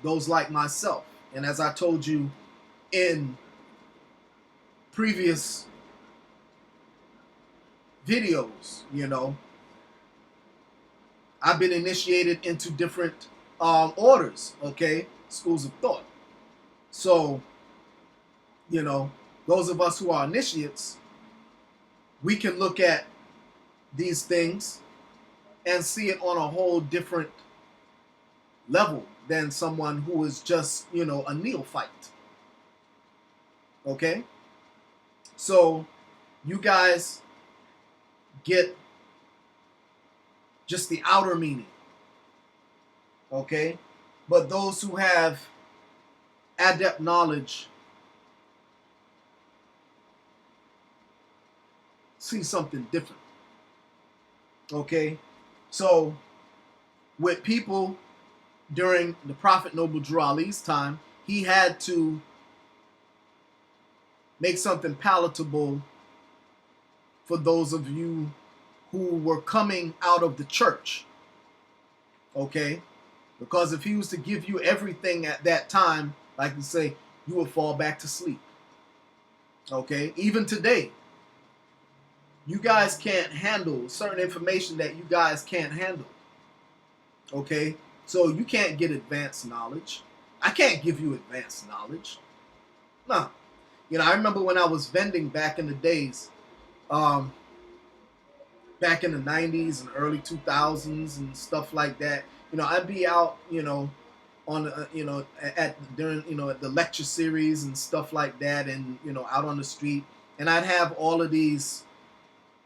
Those like myself. And as I told you in previous videos, I've been initiated into different orders, okay? Schools of thought. So, those of us who are initiates, we can look at these things and see it on a whole different level than someone who is just, a neophyte. Okay? So, you guys get just the outer meaning. Okay? But those who have adept knowledge see something different. Okay? So, with people during the Prophet Noble Drew Ali's time, he had to make something palatable for those of you who were coming out of the church. Okay? Because if he was to give you everything at that time, like you say, you would fall back to sleep. Okay? Even today, you guys can't handle certain information that you guys can't handle. Okay? So you can't get advanced knowledge. I can't give you advanced knowledge. No. I remember when I was vending back in the days, back in the 90s and early 2000s and stuff like that. I'd be out, on, at the lecture series and stuff like that, and, out on the street. And I'd have all of these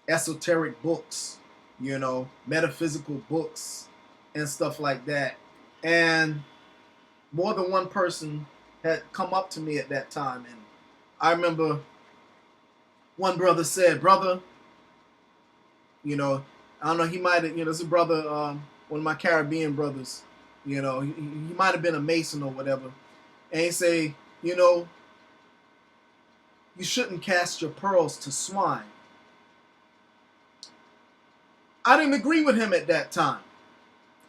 esoteric books, metaphysical books and stuff like that. And more than one person had come up to me at that time. And I remember one brother said, brother, I don't know, he might have, it's a brother, one of my Caribbean brothers, he might have been a Mason or whatever. And he say, you shouldn't cast your pearls to swine. I didn't agree with him at that time,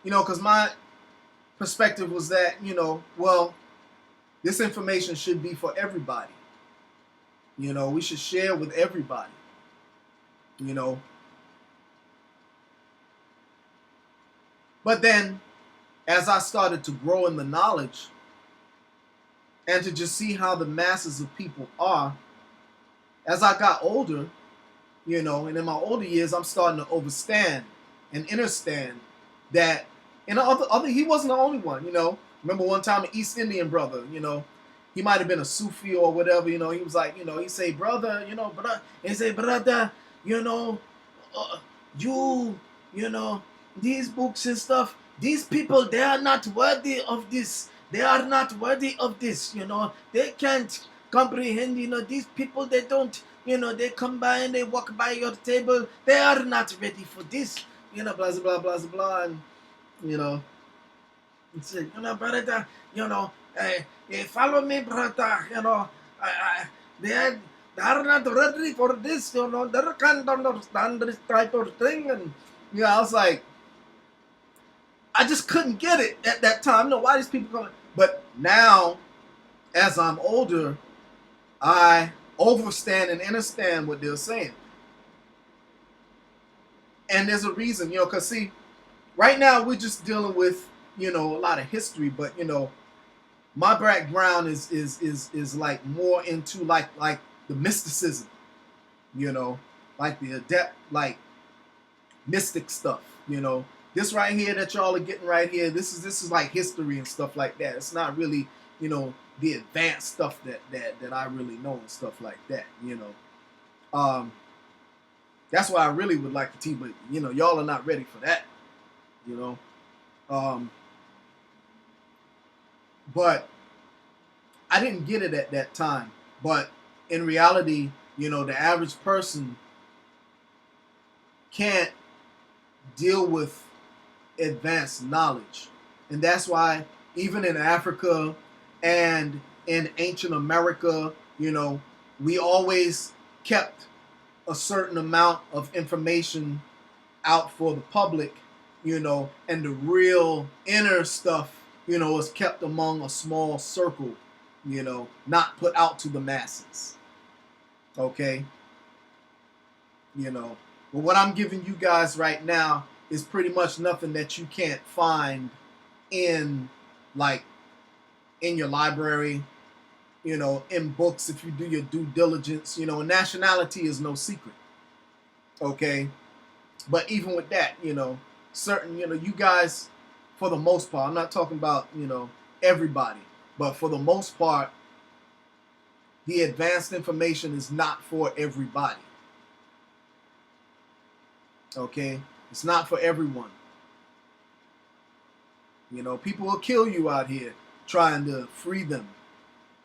because my perspective was that, well, this information should be for everybody. We should share with everybody, But then, as I started to grow in the knowledge and to just see how the masses of people are, as I got older, and in my older years, I'm starting to understand and understand that, he wasn't the only one, Remember one time an East Indian brother, he might have been a Sufi or whatever, he was like, he say, brother, he say, brother, you know, these books and stuff, these people, they are not worthy of this. They are not worthy of this, you know. They can't comprehend, you know, these people, they don't, you know, they come by and they walk by your table. They are not ready for this, you know, blah, blah, blah, blah, blah. And, you know, it's, you know, brother, you know, follow me, brother, you know, they are not ready for this, you know, they can't understand this type of thing. And, you know, I was like, I just couldn't get it at that time. No, why these people coming? But now, as I'm older, I overstand and understand what they're saying. And there's a reason, you know, because see, right now we're just dealing with, you know, a lot of history, but you know, my background is like more into like the mysticism, you know, like the adept, like mystic stuff, you know. This right here that y'all are getting right here, this is like history and stuff like that. It's not really, you know, the advanced stuff that I really know and stuff like that, you know. That's why I really would like to teach, but you know, y'all are not ready for that, you know. But I didn't get it at that time. But in reality, you know, the average person can't deal with advanced knowledge. And that's why even in Africa and in ancient America, you know, we always kept a certain amount of information out for the public, you know, and the real inner stuff, you know, is kept among a small circle, you know, not put out to the masses. Okay? You know, but what I'm giving you guys right now is pretty much nothing that you can't find in, like, in your library, you know, in books if you do your due diligence. You know, nationality is no secret. Okay? But even with that, you know, certain, you know, you guys, for the most part, I'm not talking about, you know, everybody, but for the most part, the advanced information is not for everybody. Okay? It's not for everyone. You know, people will kill you out here trying to free them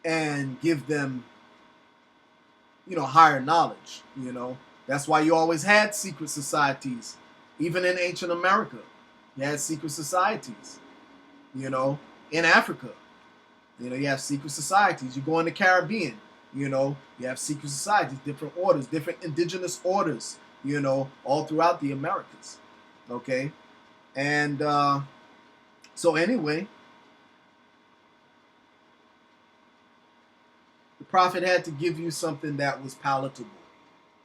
and give them, you know, higher knowledge, you know. That's why you always had secret societies. Even in ancient America, you had secret societies, you know. In Africa, you know, you have secret societies. You go in the Caribbean, you know, you have secret societies, different orders, different indigenous orders, you know, all throughout the Americas. Okay? And so anyway, the prophet had to give you something that was palatable.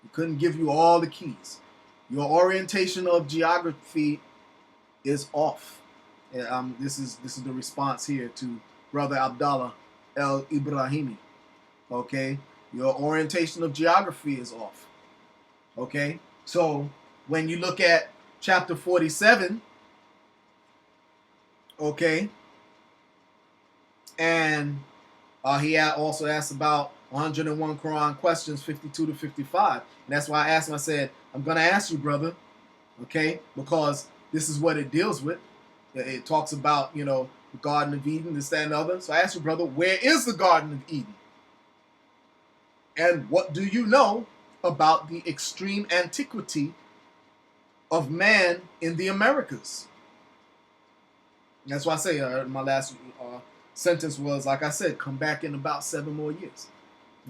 He couldn't give you all the keys. Your orientation of geography is off. This is the response here to Brother Abdallah El Ibrahimi. Okay, your orientation of geography is off. Okay, so when you look at chapter 47, okay, and he also asked about 101 Quran questions, 52 to 55. And that's why I asked him, I said, I'm going to ask you, brother, okay, because this is what it deals with. It talks about, you know, the Garden of Eden, this, that, and the other. So I asked you, brother, where is the Garden of Eden? And what do you know about the extreme antiquity of man in the Americas? That's why I say my last sentence was, like I said, come back in about 7 more years.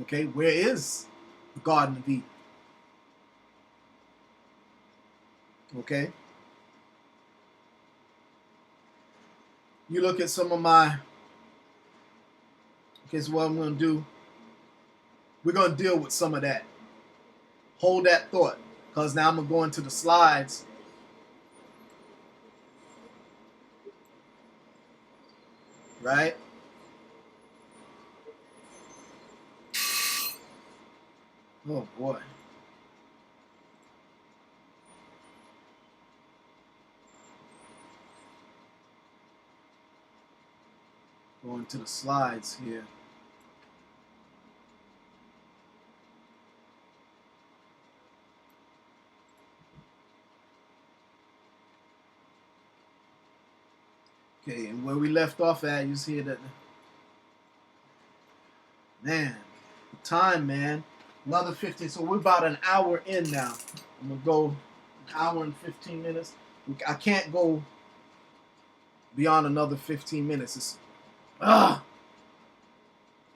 Okay, where is the Garden of Eden? Okay. You look at some of my... Okay, so what I'm going to do, we're going to deal with some of that. Hold that thought, because now I'm going to go into the slides. Right? Oh, boy. Going to the slides here. Okay, and where we left off at, you see that, man, the time, man, another 15. So we're about an hour in now. I'm gonna go an hour and 15 minutes. I can't go beyond another 15 minutes. It's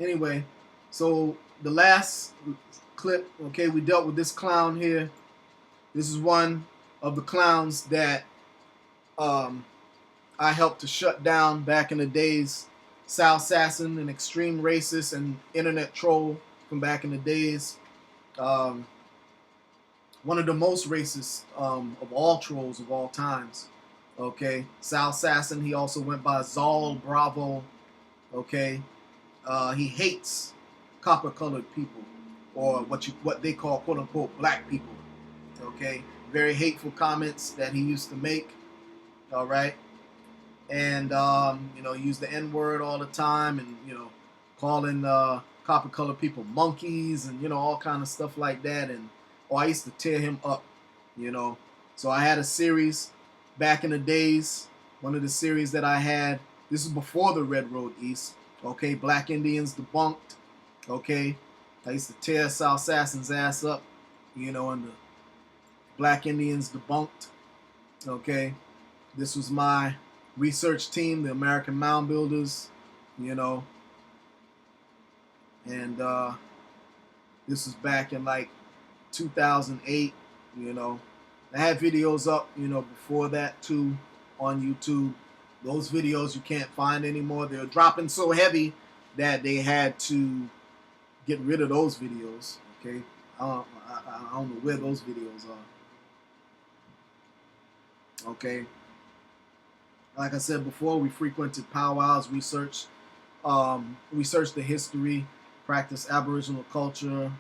anyway. So the last clip, okay, we dealt with this clown here. This is one of the clowns that I helped to shut down back in the days. Sal Sasson, an extreme racist and internet troll from back in the days. Um, one of the most racist of all trolls of all times. Okay, Sal Sasson. He also went by Zal Bravo. Okay, he hates copper-colored people, or what they call "quote unquote" black people. Okay, very hateful comments that he used to make. All right, and use the N-word all the time, and calling copper-colored people monkeys, and all kind of stuff like that. And I used to tear him up. So I had a series back in the days. One of the series that I had. This is before the Red Road East. Okay, Black Indians debunked. Okay, I used to tear Sal Sasson's ass up. And the Black Indians debunked. Okay, this was my research team, the American Mound Builders. And this was back in like 2008. I had videos up, before that too on YouTube. Those videos you can't find anymore. They're dropping so heavy that they had to get rid of those videos. Okay, I don't know where those videos are. Okay, like I said before, we frequented powwows, researched the history, practiced Aboriginal culture,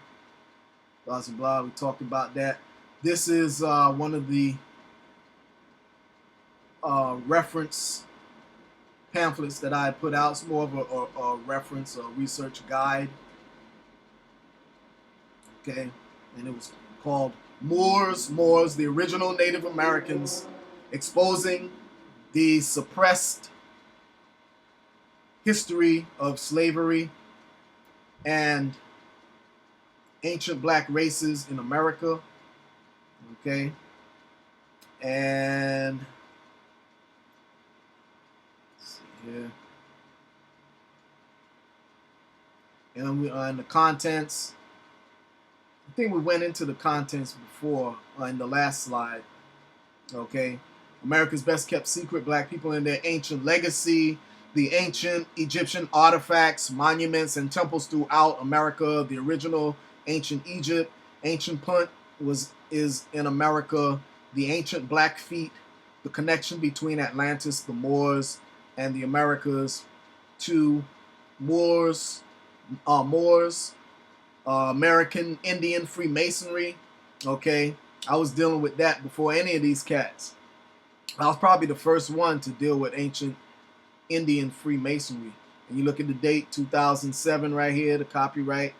blah blah blah. We talked about that. This is one of the reference pamphlets that I put out. It's more of a reference, a research guide. Okay, and it was called Moors, the Original Native Americans, exposing the suppressed history of slavery and ancient black races in America. Okay, and let's see here, and the contents. I think we went into the contents before in the last slide. Okay, America's best kept secret: black people and their ancient legacy, the ancient Egyptian artifacts, monuments, and temples throughout America, the original ancient Egypt, ancient Punt is in America, the ancient Blackfeet, the connection between Atlantis, the Moors, and the Americas, to Moors, American Indian Freemasonry. Okay, I was dealing with that before any of these cats. I was probably the first one to deal with ancient Indian Freemasonry. And you look at the date, 2007 right here, the copyright.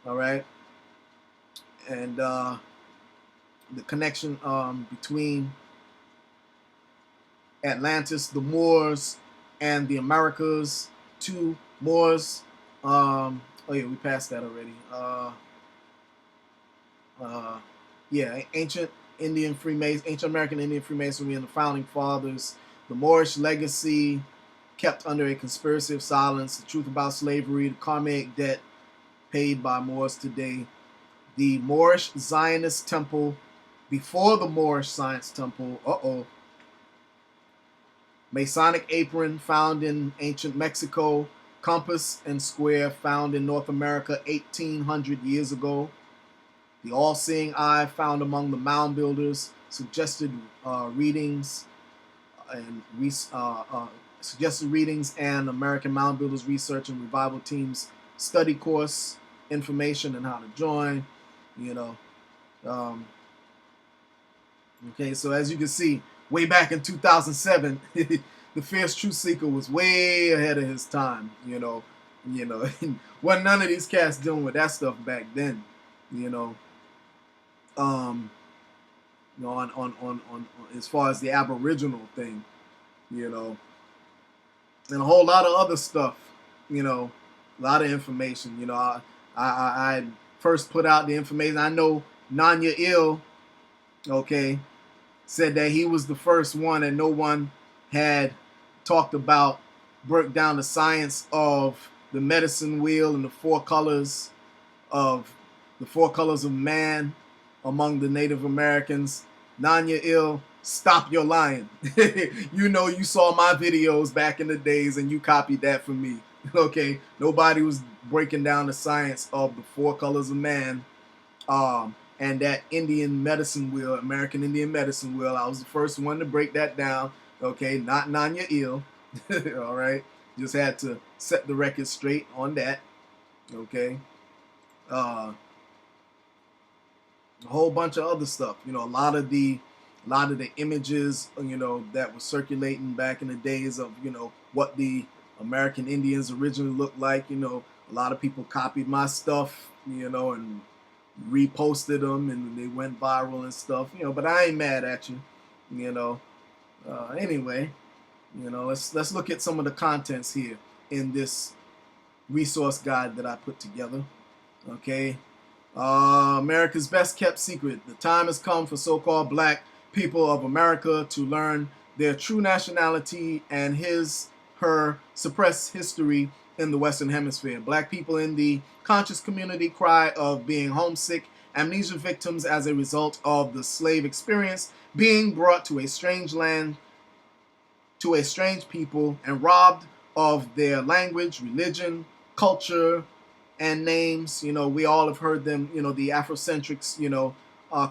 All right, and the connection between Atlantis, the Moors, and the Americas, to Moors. Oh yeah, we passed that already. Yeah, ancient American Indian Freemasonry and the Founding Fathers, the Moorish legacy kept under a conspiracy of silence, the truth about slavery, the karmic debt paid by Moors today, the Moorish Zionist temple before the Moorish Science temple, Masonic apron found in ancient Mexico, compass and square found in North America 1,800 years ago, the all-seeing eye found among the mound builders, suggested readings and American Mound Builders Research and Revival Team's study course information and how to join. Okay, so as you can see, way back in 2007, the Feerce Truth-Seeker was way ahead of his time. Wasn't none of these cats dealing with that stuff back then. On as far as the Aboriginal thing, and a whole lot of other stuff. You know, a lot of information. You know, I first put out the information. I know Nanya Ill, okay, said that he was the first one, and no one had talked about, broke down the science of the medicine wheel and the four colors of man among the Native Americans. Nanya Ill, stop your lying. You know, you saw my videos back in the days and you copied that from me. Okay, nobody was breaking down the science of the four colors of man, and that Indian medicine wheel, American Indian medicine wheel. I was the first one to break that down. Okay, not Nanya Ill. All right, just had to set the record straight on that. Okay, a whole bunch of other stuff. You know, a lot of the images, you know, that were circulating back in the days of, you know, what the American Indians originally looked like. You know, a lot of people copied my stuff, you know, and reposted them, and they went viral and stuff. You know, but I ain't mad at you. You know. Anyway, you know, let's look at some of the contents here in this resource guide that I put together. Okay. America's best kept secret. The time has come for so-called black people of America to learn their true nationality and her suppressed history in the Western Hemisphere. Black people in the conscious community cry of being homesick, amnesia victims as a result of the slave experience, being brought to a strange land, to a strange people, and robbed of their language, religion, culture, and names. You know, we all have heard them, you know, the Afrocentrics, you know,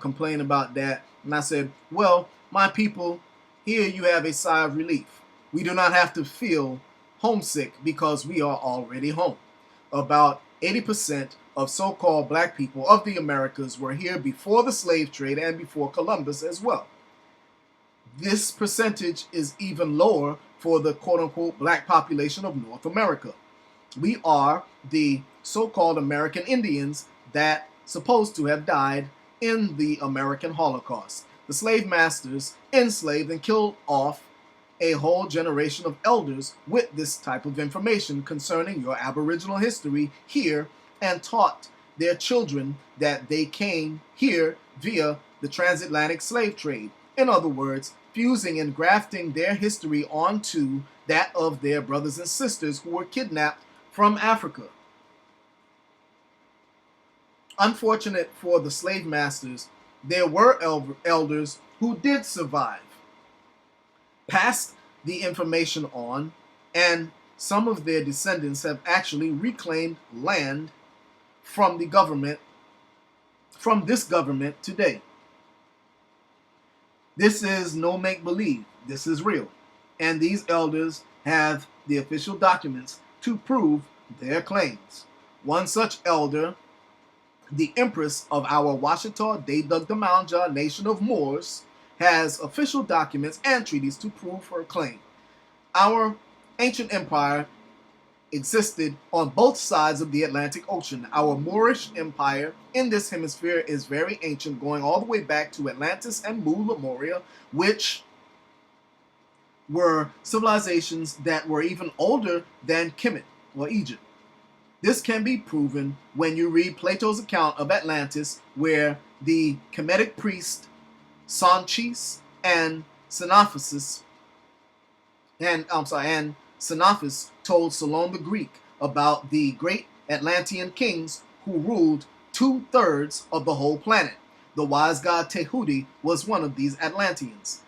complain about that. And I said, well, my people, here you have a sigh of relief. We do not have to feel homesick because we are already home. About 80% of so-called black people of the Americas were here before the slave trade and before Columbus as well. This percentage is even lower for the quote-unquote black population of North America. We are the so-called American Indians that supposed to have died in the American Holocaust. The slave masters enslaved and killed off a whole generation of elders with this type of information concerning your Aboriginal history here, and taught their children that they came here via the transatlantic slave trade. In other words, fusing and grafting their history onto that of their brothers and sisters who were kidnapped from Africa. Unfortunate for the slave masters, there were elders who did survive, passed the information on, and some of their descendants have actually reclaimed land from the government, from this government today. This is no make-believe. This is real. And these elders have the official documents to prove their claims. One such elder, the Empress of our Washita Dagdagdamanja nation of Moors, has official documents and treaties to prove her claim. Our ancient empire existed on both sides of the Atlantic Ocean. Our Moorish empire in this hemisphere is very ancient, going all the way back to Atlantis and Mu Lemuria, which were civilizations that were even older than Kemet or Egypt. This can be proven when you read Plato's account of Atlantis, where the Kemetic priest Sanchis and Xenophis told Solon the Greek about the great Atlantean kings who ruled 2/3 of the whole planet. The wise god Tehuti was one of these Atlanteans.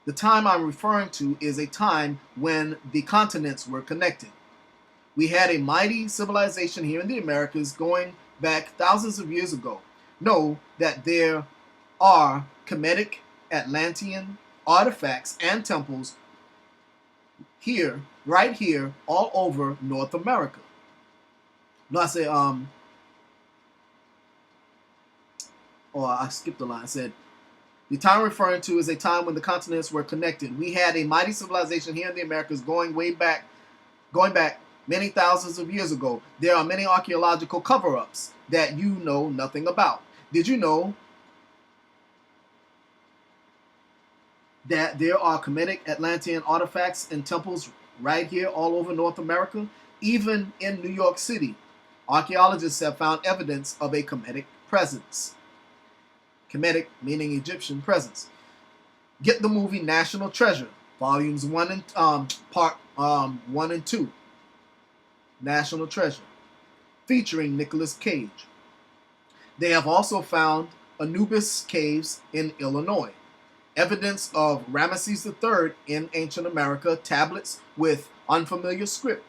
The time I'm referring to is a time when the continents were connected. We had a mighty civilization here in the Americas going back thousands of years ago. Know that there are Kemetic Atlantean artifacts and temples here, right here, all over North America. No, I say, I skipped a line. I said, the time I'm referring to is a time when the continents were connected. We had a mighty civilization here in the Americas going back many thousands of years ago. There are many archaeological cover-ups that you know nothing about. Did you know that there are Kemetic Atlantean artifacts and temples right here all over North America, even in New York City. Archaeologists have found evidence of a Kemetic presence. Kemetic meaning Egyptian presence. Get the movie National Treasure, volumes 1 and part 1 and 2. National Treasure, featuring Nicolas Cage. They have also found Anubis caves in Illinois, evidence of Ramesses III in ancient America, tablets with unfamiliar script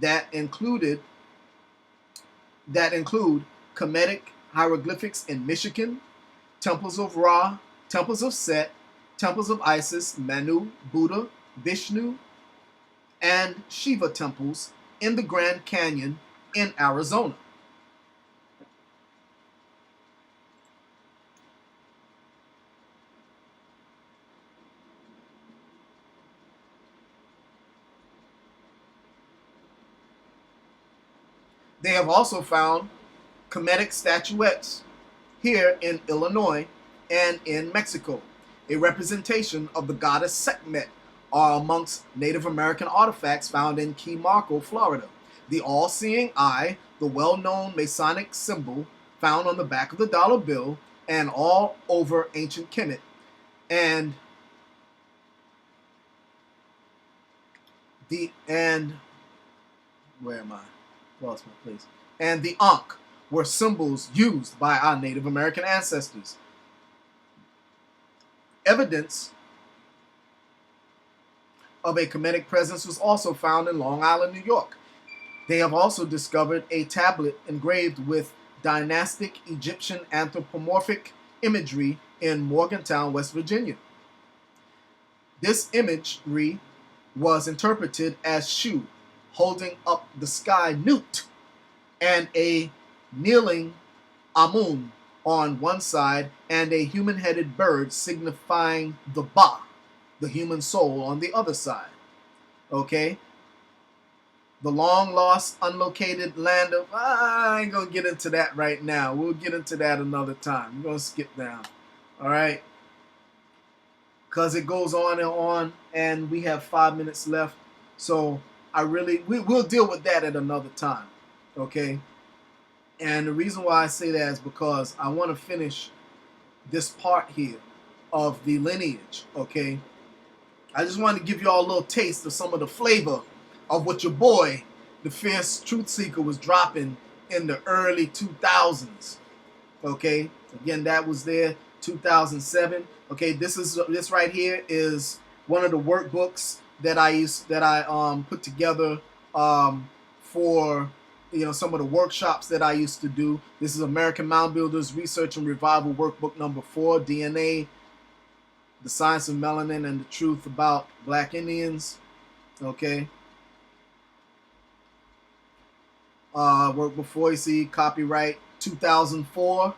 that include Kemetic hieroglyphics in Michigan, temples of Ra, temples of Set, temples of Isis, Manu, Buddha, Vishnu, and Shiva temples in the Grand Canyon in Arizona. They have also found Kemetic statuettes here in Illinois and in Mexico. A representation of the goddess Sekhmet are amongst Native American artifacts found in Key Marco, Florida. The all-seeing eye, the well-known Masonic symbol found on the back of the dollar bill and all over ancient Kemet, and where am I? Lost my place. And the Ankh were symbols used by our Native American ancestors. Evidence of a Kemetic presence was also found in Long Island, New York. They have also discovered a tablet engraved with dynastic Egyptian anthropomorphic imagery in Morgantown, West Virginia. This imagery was interpreted as Shu holding up the sky Nut and a kneeling Amun on one side and a human-headed bird signifying the Ba, the human soul, on the other side. Okay? The long-lost, unlocated land of... I ain't going to get into that right now. We'll get into that another time. We're going to skip down. All right? Because it goes on, and we have 5 minutes left. So we'll deal with that at another time. Okay? And the reason why I say that is because I want to finish this part here of the lineage. Okay? I just wanted to give you all a little taste of some of the flavor of what your boy, the Feerce Truth-Seeker, was dropping in the early 2000s. Okay? Again, that was there, 2007. Okay, this right here is one of the workbooks that I put together for some of the workshops that I used to do. This is American Mound Builders Research and Revival Workbook number 4, DNA, the Science of Melanin and the Truth About Black Indians. Okay. Workbook 4, you see, copyright 2004.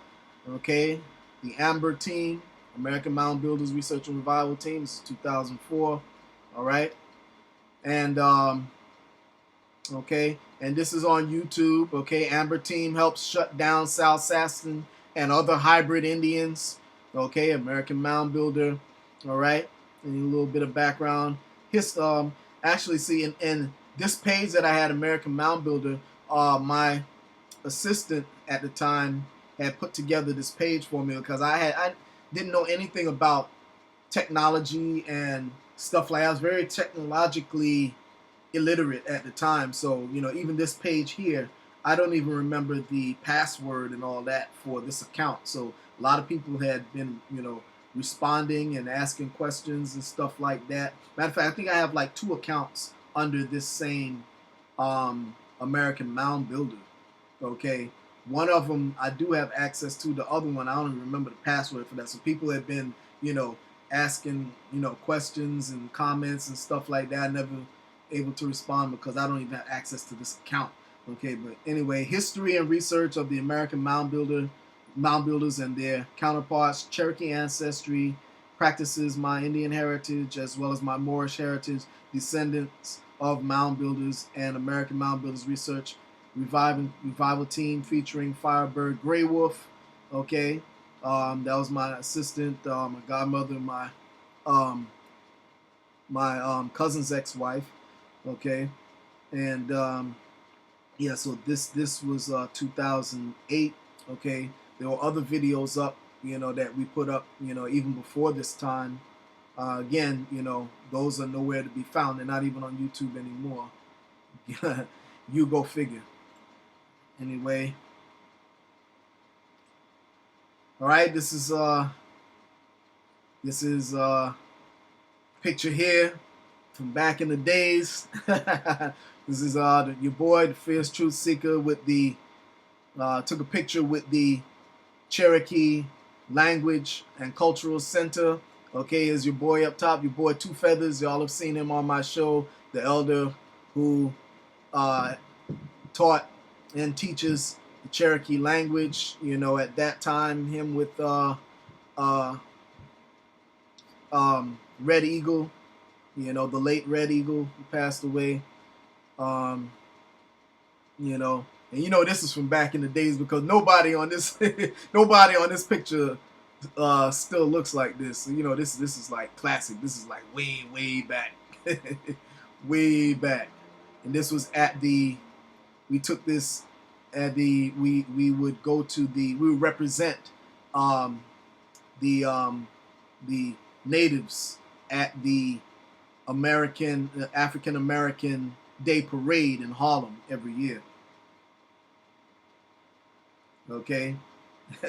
Okay. The Amber Team, American Mound Builders Research and Revival Team. This is 2004. All right. And okay, and this is on YouTube. Okay, Amber Team helps shut down South Saskatchewan and other hybrid Indians. Okay, American Mound Builder. All right, and a little bit of background. Actually, see in this page that I had, American Mound Builder, my assistant at the time had put together this page for me because I didn't know anything about technology and stuff like that. I was very technologically illiterate at the time, so even this page here, I don't even remember the password and all that for this account. So a lot of people had been responding and asking questions and stuff like that. Matter of fact, I think I have like 2 accounts under this same American Mound Builder. Okay, one of them I do have access to. The other one I don't even remember the password for that. So people have been asking questions and comments and stuff like that. I never able to respond because I don't even have access to this account. Okay, but anyway, history and research of the American mound builders and their counterparts, Cherokee ancestry, practices my Indian heritage as well as my Moorish heritage, descendants of mound builders, and American Mound Builders Research Revival Team featuring Firebird Grey Wolf. Okay, that was my assistant, my godmother, my cousin's ex-wife. Okay, and yeah, so this was 2008. Okay, there were other videos up, that we put up, even before this time. Again, those are nowhere to be found. They're not even on YouTube anymore. You go figure. Anyway, all right. This is picture here from back in the days. This is your boy, the Feerce Truth-Seeker, with the took a picture with the Cherokee Language and Cultural Center. Okay, is your boy up top, your boy Two Feathers. Y'all have seen him on my show, the elder who taught and teaches the Cherokee language. At that time, him with Red Eagle, the late Red Eagle, who passed away. And this is from back in the days, because nobody on this nobody on this picture still looks like this. This is like classic. This is like way back. Way back. And this was at the, we took this at the, we would go to the, we would represent the natives at the African American Day Parade in Harlem every year. Okay,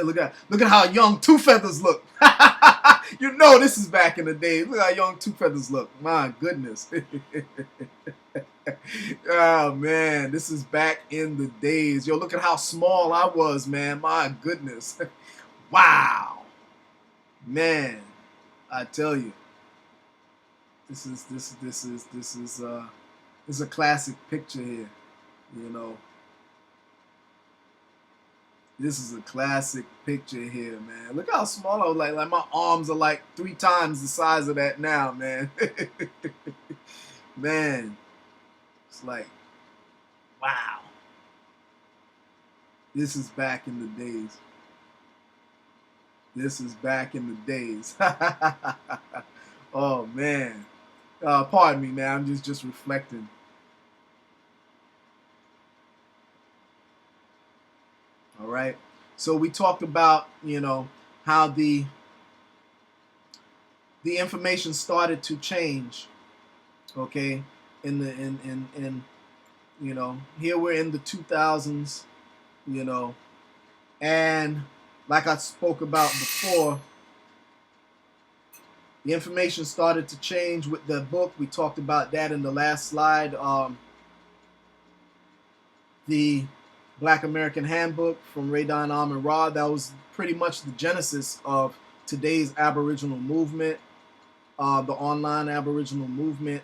look at how young Two Feathers look. This is back in the day. Look how young Two Feathers look. My goodness. Oh man, this is back in the days. Yo, look at how small I was, man. My goodness. Wow, man. I tell you, this is a classic picture here. This is a classic picture here, man. Look how small I was. Like my arms are like 3 times the size of that now, man. Man, it's like, wow. This is back in the days. This is back in the days. Oh man. Pardon me, man. I'm just reflecting. All right. So we talked about, how the information started to change. Okay, in here we're in the 2000s, and like I spoke about before, the information started to change with the book. We talked about that in the last slide. The Black American Handbook from Radon Amon-Ra. That was pretty much the genesis of today's Aboriginal movement, the online Aboriginal movement,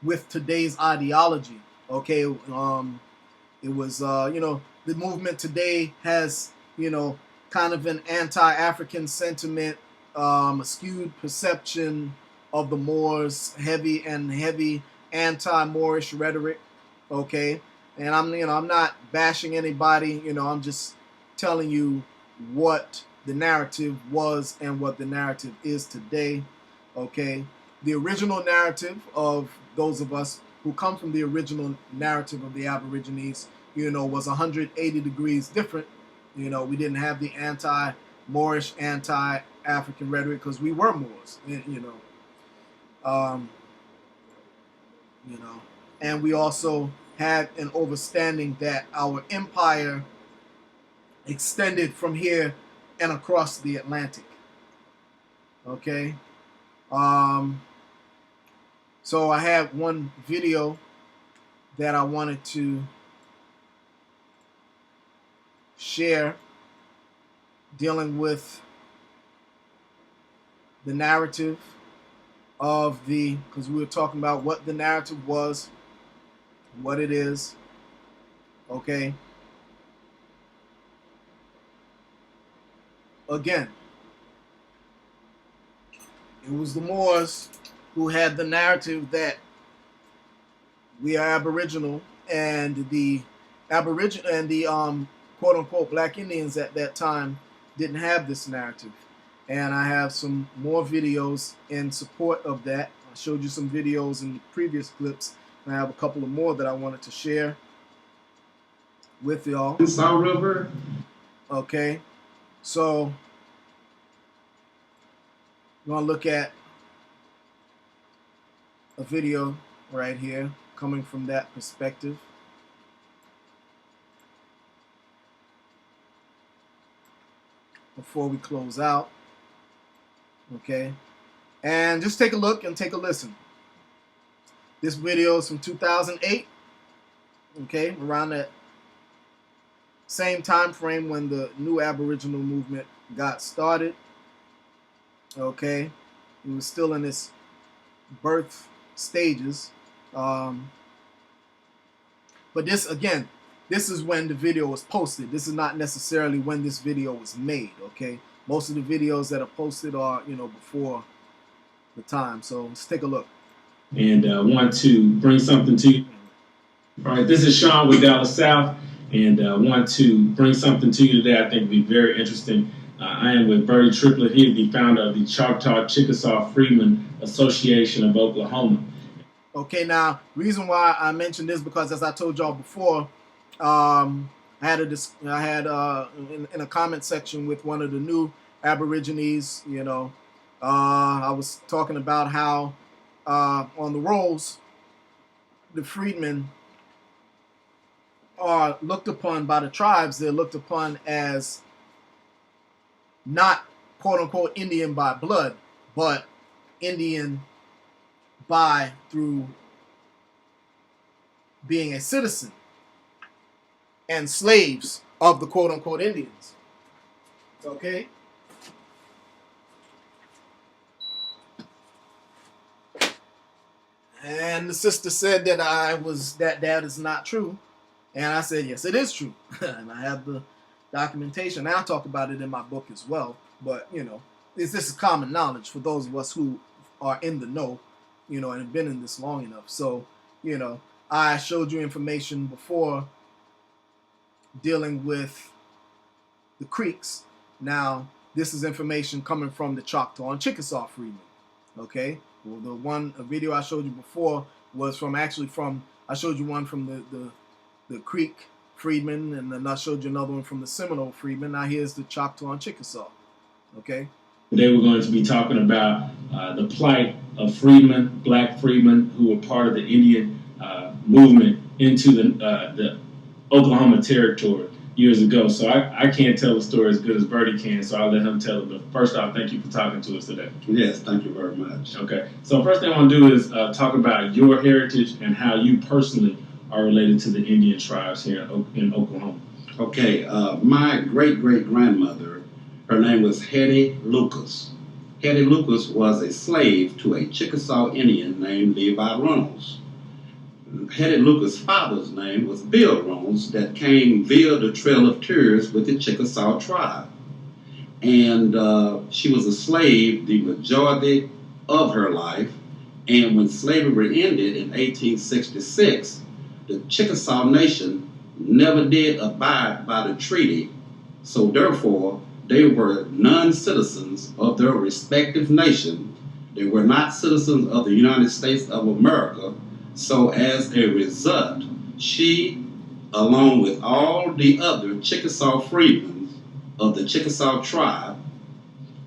with today's ideology. Okay, it was, the movement today has, kind of an anti-African sentiment, a skewed perception of the Moors, heavy anti-Moorish rhetoric. Okay. And I'm not bashing anybody, I'm just telling you what the narrative was and what the narrative is today. Okay. The original narrative of those of us who come from the original narrative of the Aborigines, was 180 degrees different. We didn't have the anti-Moorish, anti-African rhetoric because we were Moors, and we also had an understanding that our empire extended from here and across the Atlantic. Okay. So I have one video that I wanted to share dealing with the narrative of because we were talking about what the narrative was, what it is. Okay. Again, it was the Moors who had the narrative that we are Aboriginal, and the Aboriginal and the quote unquote Black Indians at that time didn't have this narrative. And I have some more videos in support of that. I showed you some videos in previous clips, and I have a couple of more that I wanted to share with y'all. South River. Okay, so we're gonna look at a video right here coming from that perspective. Before we close out, okay, and just take a look and take a listen. This video is from 2008, okay, around that same time frame when the new Aboriginal movement got started. Okay, it was still in its birth stages, but this, again, this is when the video was posted. This is not necessarily when this video was made, okay? Most of the videos that are posted are, you know, before the time. So let's take a look. And want to bring something to you. All right, this is Sean with Dallas South, and want to bring something to you today I think will be very interesting. I am with Bertie Triplett. He is the founder of the Choctaw Chickasaw Freedmen Association of Oklahoma. Okay, now, reason why I mentioned this because, as I told y'all before, I had in a comment section with one of the new Aborigines, you know, I was talking about how on the rolls, the freedmen are looked upon by the tribes. They're looked upon as not quote unquote Indian by blood, but Indian through being a citizen and slaves of the quote unquote Indians. Okay? And the sister said that that is not true. And I said, yes, it is true. And I have the documentation. I'll talk about it in my book as well. But, you know, this is common knowledge for those of us who are in the know, you know, and have been in this long enough. So, you know, I showed you information before dealing with the Creeks. Now, this is information coming from the Choctaw and Chickasaw Freedmen. Okay? Well, a video I showed you before was I showed you one from the Creek Freedmen, and then I showed you another one from the Seminole Freedmen. Now here's the Choctaw and Chickasaw. Okay? Today we're going to be talking about the plight of freedmen, black freedmen who were part of the Indian movement into the Oklahoma territory years ago. So I can't tell the story as good as Bertie can, so I'll let him tell it. But first off, thank you for talking to us today. Yes, thank you very much. Okay. So first thing I want to do is talk about your heritage and how you personally are related to the Indian tribes here in Oklahoma. Okay, my great-great-grandmother, her name was Hetty Lucas. Hetty Lucas was a slave to a Chickasaw Indian named Levi Reynolds. Hetty Lucas' father's name was Bill Reynolds, that came via the Trail of Tears with the Chickasaw tribe. And she was a slave the majority of her life. And when slavery ended in 1866, the Chickasaw Nation never did abide by the treaty. So therefore, they were non-citizens of their respective nation. They were not citizens of the United States of America. So as a result, she, along with all the other Chickasaw freedmen of the Chickasaw tribe,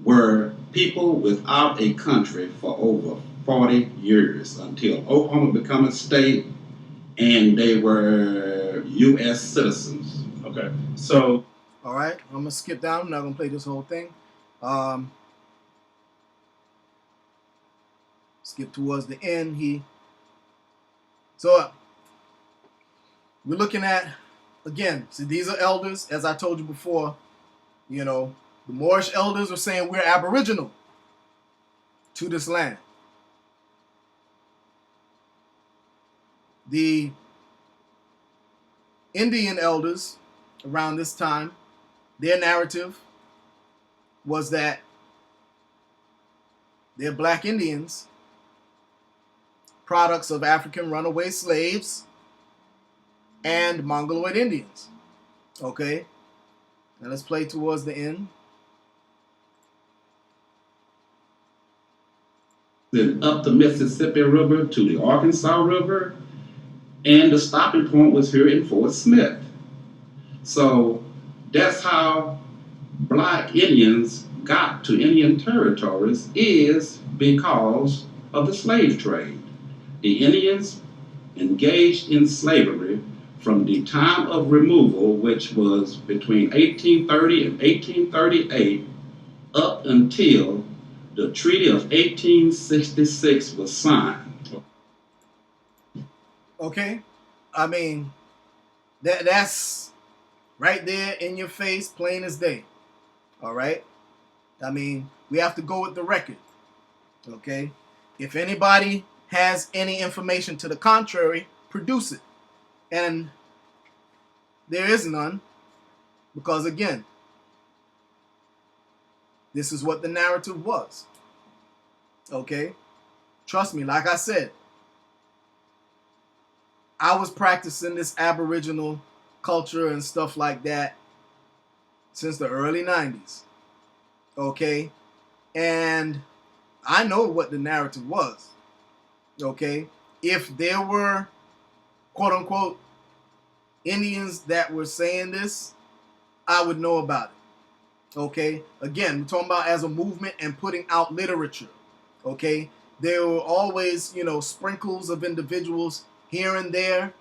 were people without a country for over 40 years until Oklahoma became a state and they were U.S. citizens. Okay. So, all right, I'm going to skip down. I'm not going to play this whole thing. Skip towards the end. So we're looking at, again, see, these are elders, as I told you before. You know, the Moorish elders are saying we're aboriginal to this land. The Indian elders around this time, their narrative was that they're black Indians, products of African runaway slaves and Mongoloid Indians. Okay? Now let's play towards the end. then up the Mississippi River to the Arkansas River, and the stopping point was here in Fort Smith. So that's how Black Indians got to Indian territories, is because of the slave trade. The Indians engaged in slavery from the time of removal, which was between 1830 and 1838, up until the Treaty of 1866 was signed. Okay? I mean, that's right there in your face, plain as day. All right? I mean, we have to go with the record. Okay? If anybody has any information to the contrary, produce it. And there is none, because again, this is what the narrative was. Okay? Trust me, like I said, I was practicing this Aboriginal culture and stuff like that since the early 90s. Okay? And I know what the narrative was. Okay? If there were, quote unquote, Indians that were saying this, I would know about it. Okay? Again, we're talking about as a movement and putting out literature. Okay? There were always, sprinkles of individuals here and there,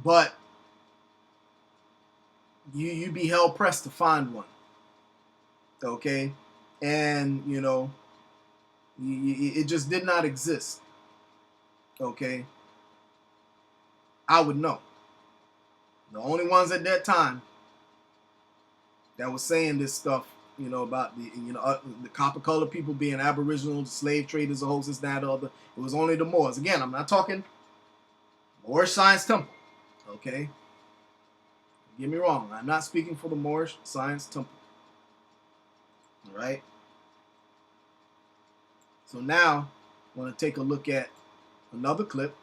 but you'd be hell pressed to find one. Okay? And, it just did not exist. Okay? I would know. The only ones at that time that was saying this stuff, about the copper colored people being Aboriginal, the slave traders, the hosts, that, other. It was only the Moors. Again, I'm not talking Moorish Science Temple. Okay? Don't get me wrong. I'm not speaking for the Moorish Science Temple. All right? So now, I want to take a look at another clip.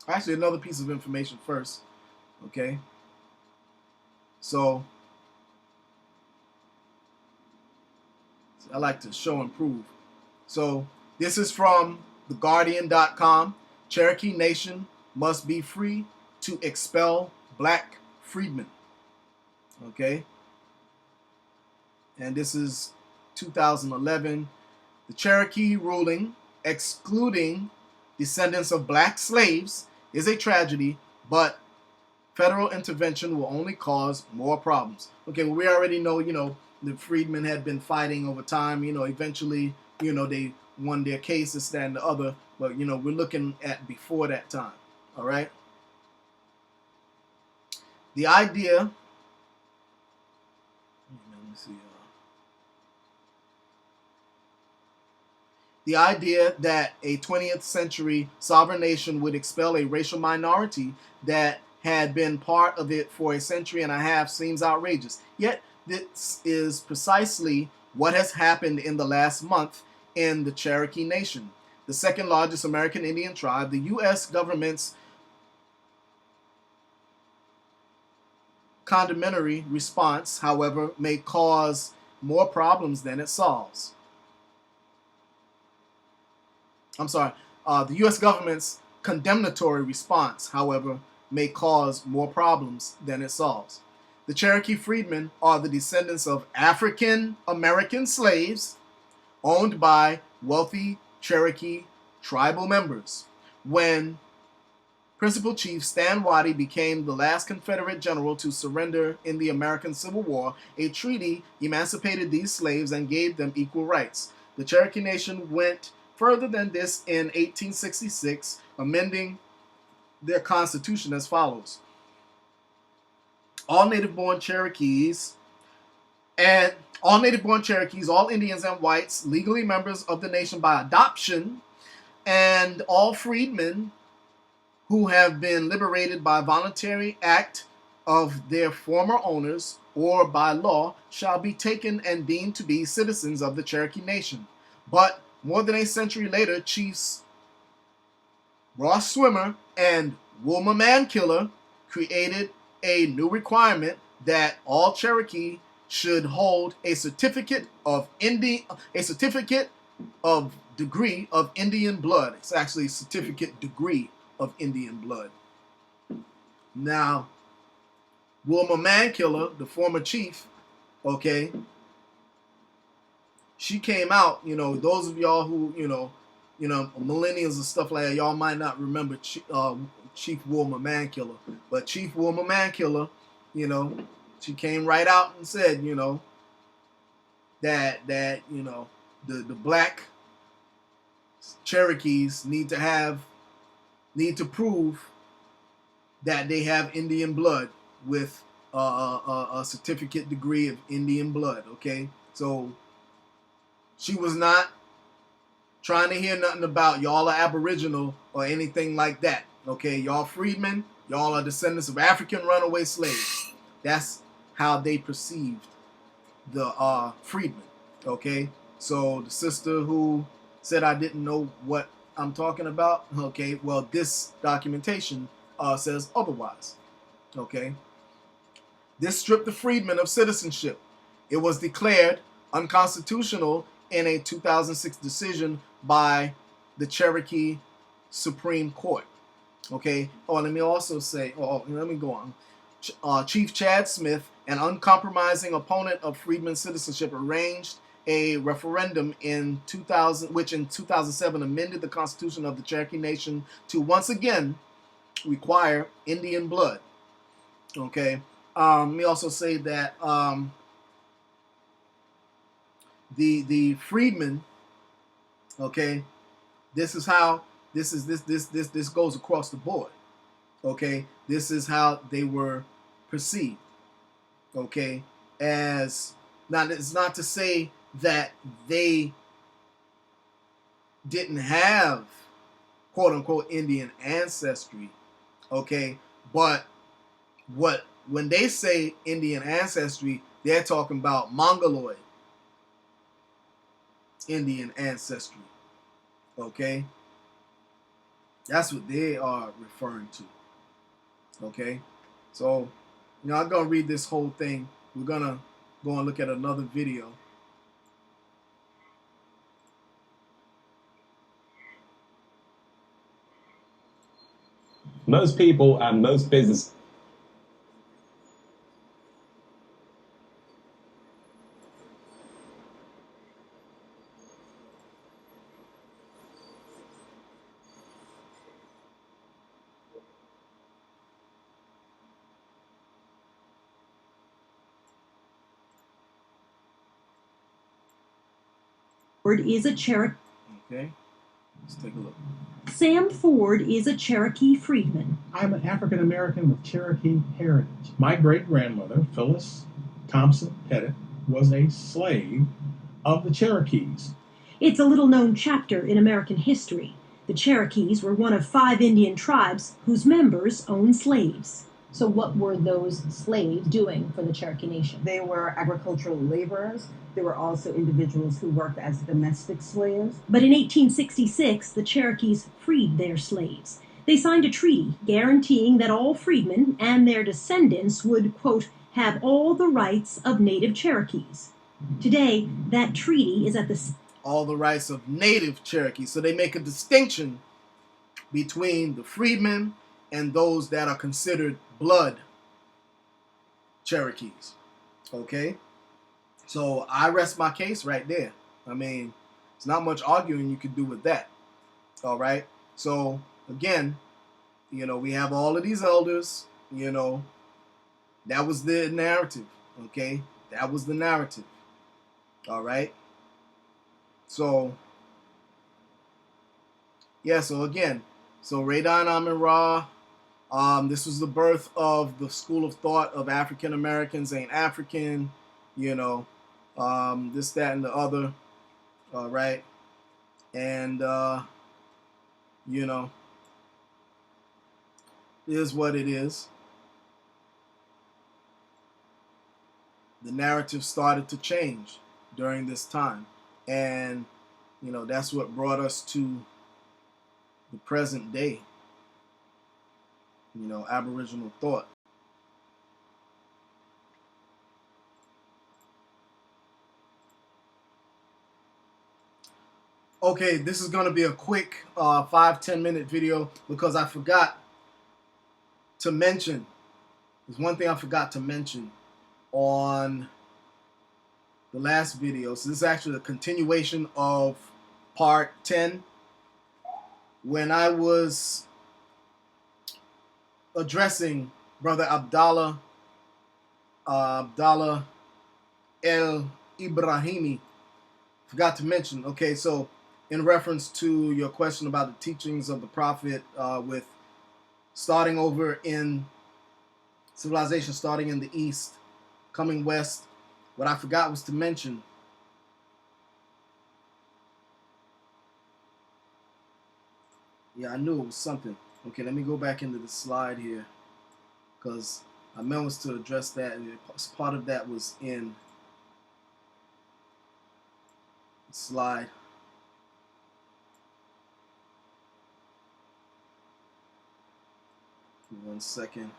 Actually, another piece of information first. Okay? So, I like to show and prove. So, this is from theguardian.com. Cherokee Nation must be free to expel Black freedmen. Okay? And this is 2011. The Cherokee ruling excluding descendants of Black slaves is a tragedy, but federal intervention will only cause more problems. Okay, well, we already know, the freedmen had been fighting over time. Eventually, they won their case, this, that, and the other. But, we're looking at before that time. All right? The idea... Let me see. The idea that a 20th century sovereign nation would expel a racial minority that had been part of it for a century and a half seems outrageous. Yet, this is precisely what has happened in the last month in the Cherokee Nation, the second largest American Indian tribe. The U.S. government's condemnatory response, however, may cause more problems than it solves. The U.S. government's condemnatory response, however, may cause more problems than it solves. The Cherokee Freedmen are the descendants of African American slaves owned by wealthy Cherokee tribal members. When Principal Chief Stan Waddy became the last Confederate general to surrender in the American Civil War, a treaty emancipated these slaves and gave them equal rights. The Cherokee Nation went further than this in 1866, amending their constitution as follows. All native-born Cherokees, all Indians and whites, legally members of the nation by adoption, and all freedmen who have been liberated by voluntary act of their former owners or by law shall be taken and deemed to be citizens of the Cherokee Nation. But more than a century later, Chiefs Ross Swimmer and Wilma Mankiller created a new requirement that all Cherokee should hold a certificate of degree of Indian blood. It's actually a certificate degree of Indian blood. Now, Wilma Mankiller, the former chief, okay, she came out, those of y'all who, millennials and stuff like that, y'all might not remember Chief Wilma Mankiller. But Chief Wilma Mankiller, she came right out and said, that the black Cherokees need to prove that they have Indian blood with a certificate degree of Indian blood. Okay, so she was not trying to hear nothing about y'all are Aboriginal or anything like that. Okay, y'all freedmen, y'all are descendants of African runaway slaves. That's how they perceived the freedmen. Okay, so the sister who said I didn't know what I'm talking about, okay, well, this documentation says otherwise. Okay, this stripped the freedmen of citizenship. It was declared unconstitutional in a 2006 decision by the Cherokee Supreme Court. Okay. Oh, let me also say, let me go on. Chief Chad Smith, an uncompromising opponent of freedmen citizenship, arranged a referendum in 2000, which in 2007 amended the Constitution of the Cherokee Nation to once again require Indian blood. Okay. Let me also say that the freedmen, okay, this goes across the board. Okay, this is how they were perceived. Okay, as it's not to say that they didn't have quote unquote Indian ancestry. Okay, but when they say Indian ancestry, they're talking about Mongoloid Indian ancestry. Okay, that's what they are referring to. Okay, so I'm gonna read this whole thing. We're gonna go and look at another video. Most people and most business. Ford is a Cherokee. Okay, let's take a look. Sam Ford is a Cherokee Freedman. I'm an African American with Cherokee heritage. My great grandmother, Phyllis Thompson Pettit, was a slave of the Cherokees. It's a little known chapter in American history. The Cherokees were one of 5 Indian tribes whose members owned slaves. So what were those slaves doing for the Cherokee Nation? They were agricultural laborers. There were also individuals who worked as domestic slaves. But in 1866, the Cherokees freed their slaves. They signed a treaty guaranteeing that all freedmen and their descendants would, quote, have all the rights of native Cherokees. Today, that treaty is at the... All the rights of native Cherokees. So they make a distinction between the freedmen and those that are considered blood Cherokees. Okay? So I rest my case right there. I mean, it's not much arguing you could do with that. All right? So, again, we have all of these elders, that was the narrative. Okay? That was the narrative. All right? So, yeah, so again, Radon Amin-Ra, this was the birth of the school of thought of African Americans ain't African, this, that, and the other, all right? And, it is what it is. The narrative started to change during this time. And, that's what brought us to the present day, Aboriginal thought. Okay, this is going to be a quick 5-10 minute video because I forgot to mention. There's one thing I forgot to mention on the last video. So this is actually a continuation of part 10. When I was addressing Brother Abdallah El Ibrahimi, forgot to mention. Okay, so in reference to your question about the teachings of the prophet, with starting over in civilization, starting in the east, coming west, what I forgot was to mention I knew it was something. Okay, let me go back into the slide here because I meant was to address that, and part of that was in the slide. Give me 1 second.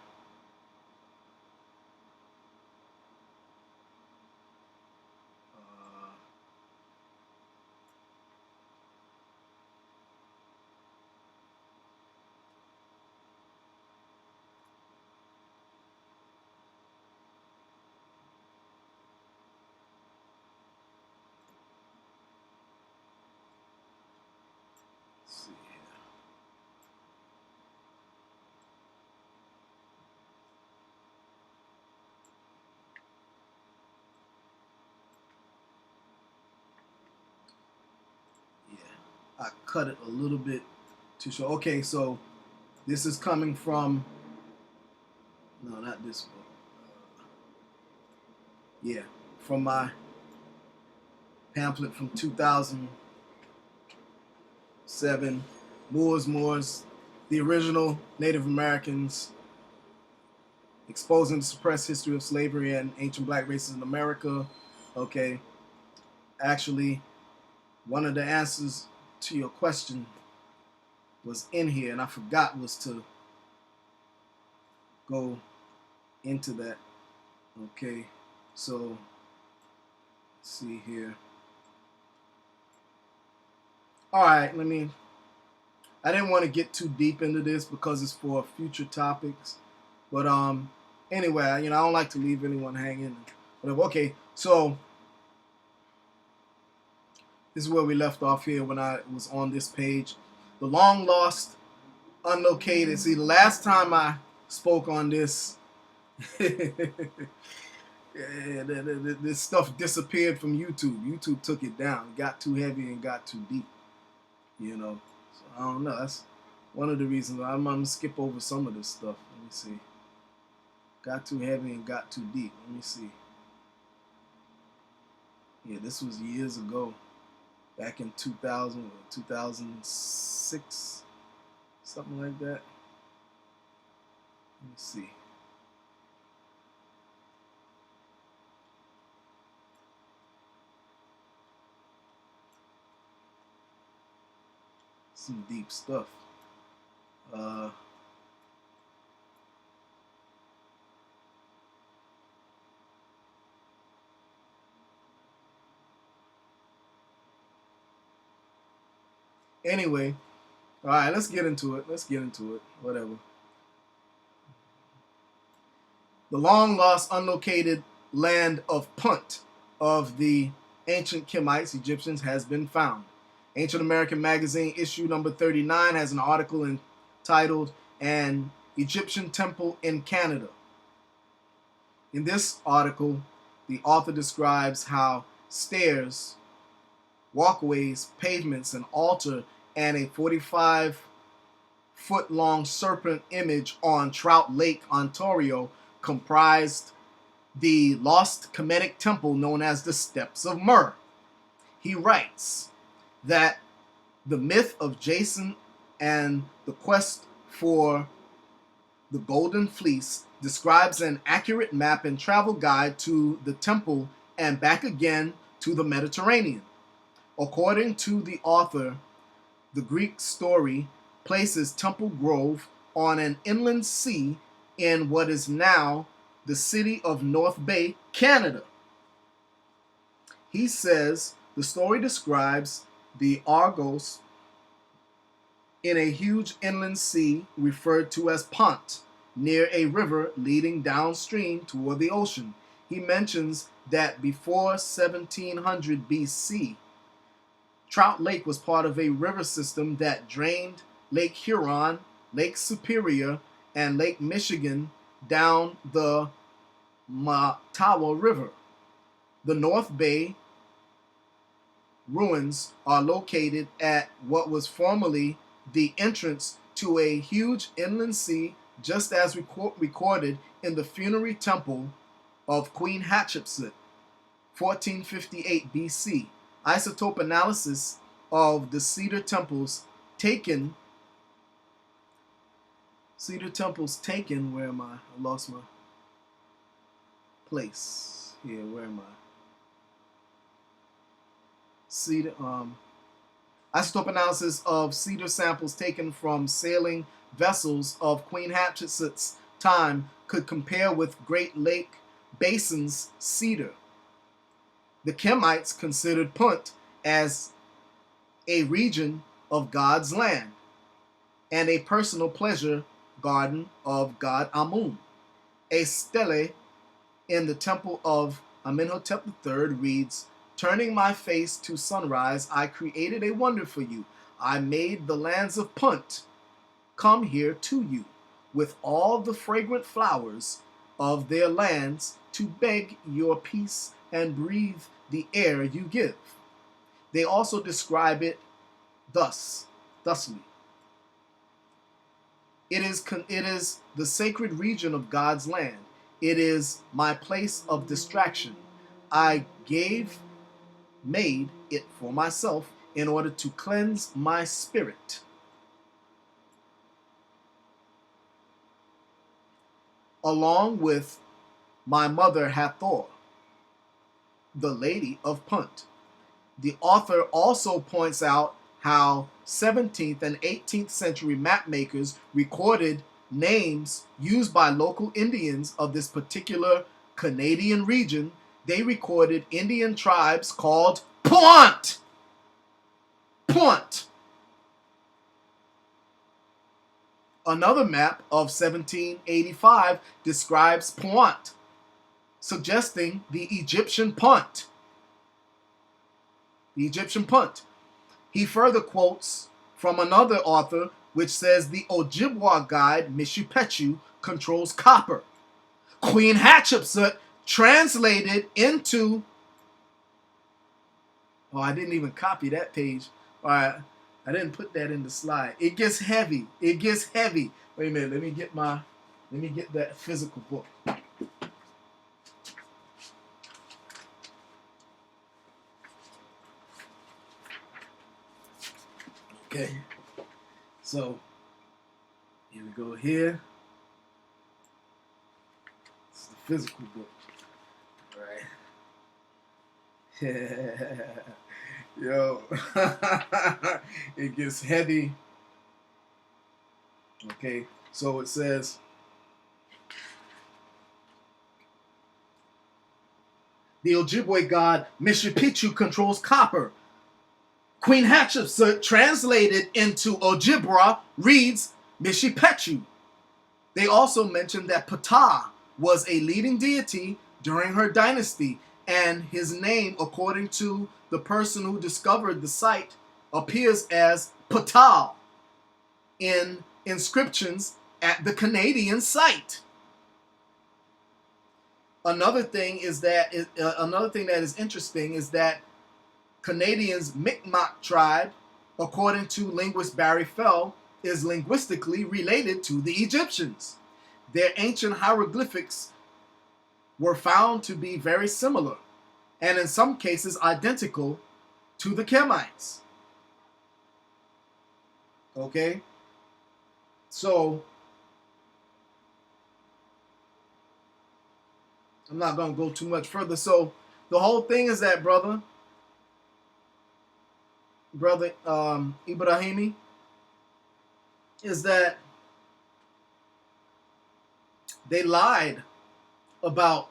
Let's see here. I cut it a little bit too short. Okay, so this is coming from, no, not this book. Yeah, from my pamphlet from 2007, Moors, the original Native Americans, exposing the suppressed history of slavery and ancient black races in America. Okay, actually, one of the answers to your question was in here, and I forgot was to go into that. Okay, so let's see here. All right, I didn't want to get too deep into this because it's for future topics, but anyway, I don't like to leave anyone hanging. Whatever. Okay, so this is where we left off here when I was on this page. The long lost, unlocated. See, the last time I spoke on this, this stuff disappeared from YouTube. YouTube took it down. It got too heavy and got too deep. So I don't know. That's one of the reasons I'm gonna skip over some of this stuff. Let me see. Got too heavy and got too deep. Let me see. Yeah, this was years ago. Back in 2000 or 2006, something like that. Let me see. Some deep stuff. Anyway, all right, let's get into it. Whatever. The long lost, unlocated land of Punt of the ancient Kemites, Egyptians, has been found. Ancient American Magazine, issue number 39, has an article entitled An Egyptian Temple in Canada. In this article, the author describes how stairs, walkways, pavements, an altar, and a 45-foot-long serpent image on Trout Lake, Ontario, comprised the lost Kemetic temple known as the Steps of Myrrh. He writes that the myth of Jason and the quest for the Golden Fleece describes an accurate map and travel guide to the temple and back again to the Mediterranean. According to the author, the Greek story places Temple Grove on an inland sea in what is now the city of North Bay, Canada. He says the story describes the Argos, in a huge inland sea referred to as Pont, near a river leading downstream toward the ocean. He mentions that before 1700 BC, Trout Lake was part of a river system that drained Lake Huron, Lake Superior, and Lake Michigan down the Mattawa River. The North Bay ruins are located at what was formerly the entrance to a huge inland sea, just as recorded in the funerary temple of Queen Hatshepsut, 1458 BC. Isotope analysis of the cedar temples taken. Where am I? I lost my place. Here, where am I? Isotope analysis of cedar samples taken from sailing vessels of Queen Hatshepsut's time could compare with Great Lake Basin's cedar. The Kemites considered Punt as a region of God's land and a personal pleasure garden of God Amun. A stele in the temple of Amenhotep III reads, "Turning my face to sunrise, I created a wonder for you. I made the lands of Punt come here to you, with all the fragrant flowers of their lands, to beg your peace and breathe the air you give." They also describe it thusly. It is the sacred region of God's land. It is my place of distraction. I made it for myself in order to cleanse my spirit. Along with my mother Hathor, the Lady of Punt. The author also points out how 17th and 18th century map makers recorded names used by local Indians of this particular Canadian region. They recorded Indian tribes called Punt. Punt. Another map of 1785 describes Punt, suggesting the Egyptian Punt. The Egyptian Punt. He further quotes from another author which says the Ojibwa guide Mishipechu controls copper. Queen Hatshepsut translated into... Oh, I didn't even copy that page. All right, I didn't put that in the slide. It gets heavy. It gets heavy. Wait a minute. Let me get that physical book. Okay, so here we go here. This is the physical book. All right. Yo, it gets heavy. Okay, so it says, the Ojibwe god Mishipichu controls copper. Queen Hatshepsut, translated into Ojibwa, reads Mishipechu. They also mention that Ptah was a leading deity during her dynasty, and his name, according to the person who discovered the site, appears as Ptah in inscriptions at the Canadian site. Another thing that is interesting is that Canadians' Mi'kmaq tribe, according to linguist Barry Fell, is linguistically related to the Egyptians. Their ancient hieroglyphics were found to be very similar, and in some cases identical to the Kemites. Okay? So, I'm not going to go too much further. So, the whole thing is that, brother Ibrahimi, is that they lied about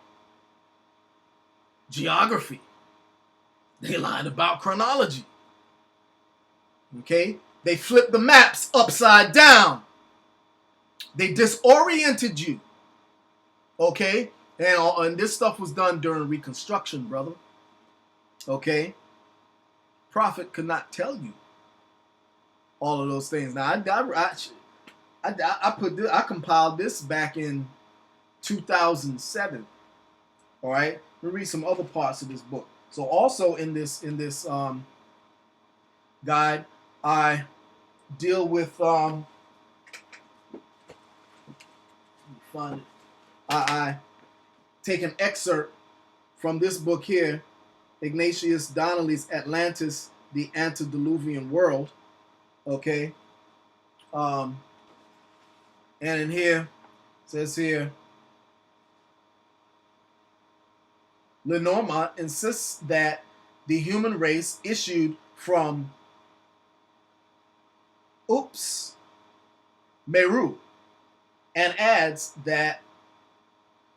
geography. They lied about chronology. Okay? They flipped the maps upside down. They disoriented you. Okay? And this stuff was done during Reconstruction, brother. Okay? Prophet could not tell you all of those things. Now, I compiled this back in 2007. All right? Let me read some other parts of this book. So also in this guide, I deal with I take an excerpt from this book here, Ignatius Donnelly's Atlantis, the Antediluvian World. Okay. And in here, it says here, Lenormand insists that the human race issued from Meru, and adds that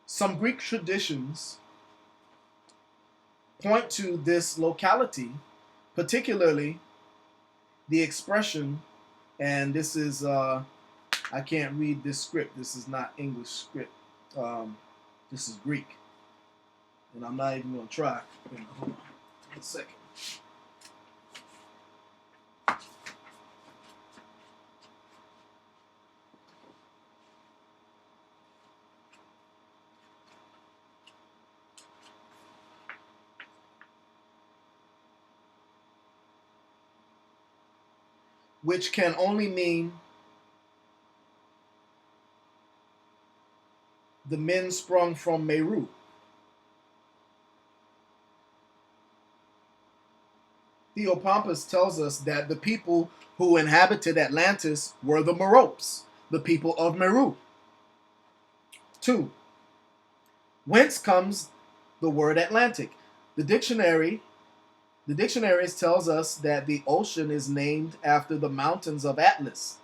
some Greek traditions point to this locality, particularly the expression, and this is, I can't read this script. This is not English script. This is Greek. And I'm not even going to try. Hold on 1 second. Which can only mean the men sprung from Meru. Theopompus tells us that the people who inhabited Atlantis were the Meropes, the people of Meru. 2. Whence comes the word Atlantic? The dictionaries tells us that the ocean is named after the mountains of Atlas.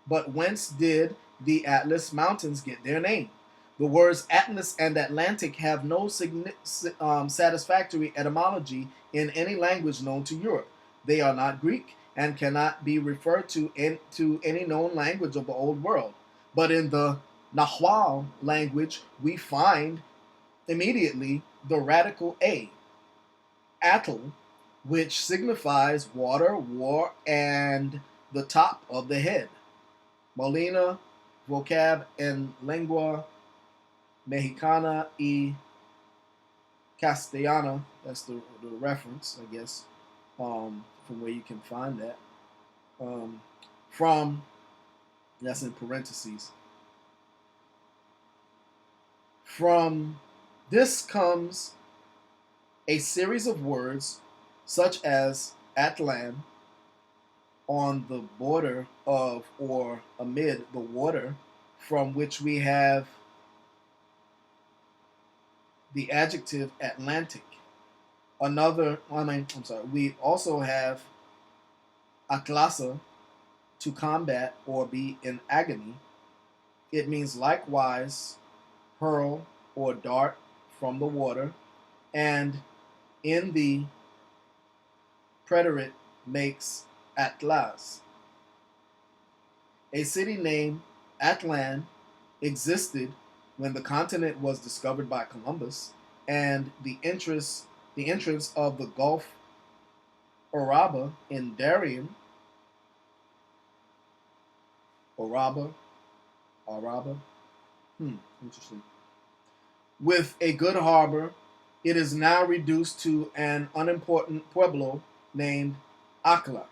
But whence did the Atlas Mountains get their name? The words Atlas and Atlantic have no satisfactory etymology in any language known to Europe. They are not Greek and cannot be referred to any known language of the Old World. But in the Nahuatl language, we find immediately the radical A, atl, which signifies water, war, and the top of the head. Molina, vocab en lengua mexicana y castellana, that's the reference, I guess, from where you can find that. From, that's in parentheses. From this comes a series of words such as Atlan, on the border of or amid the water, from which we have the adjective Atlantic. We also have atlasa, to combat or be in agony. It means likewise hurl or dart from the water, and in the preterite makes Atlas. A city named Atlan existed when the continent was discovered by Columbus, and the entrance of the Gulf Araba in Darien, interesting. With a good harbor, it is now reduced to an unimportant pueblo named Acla.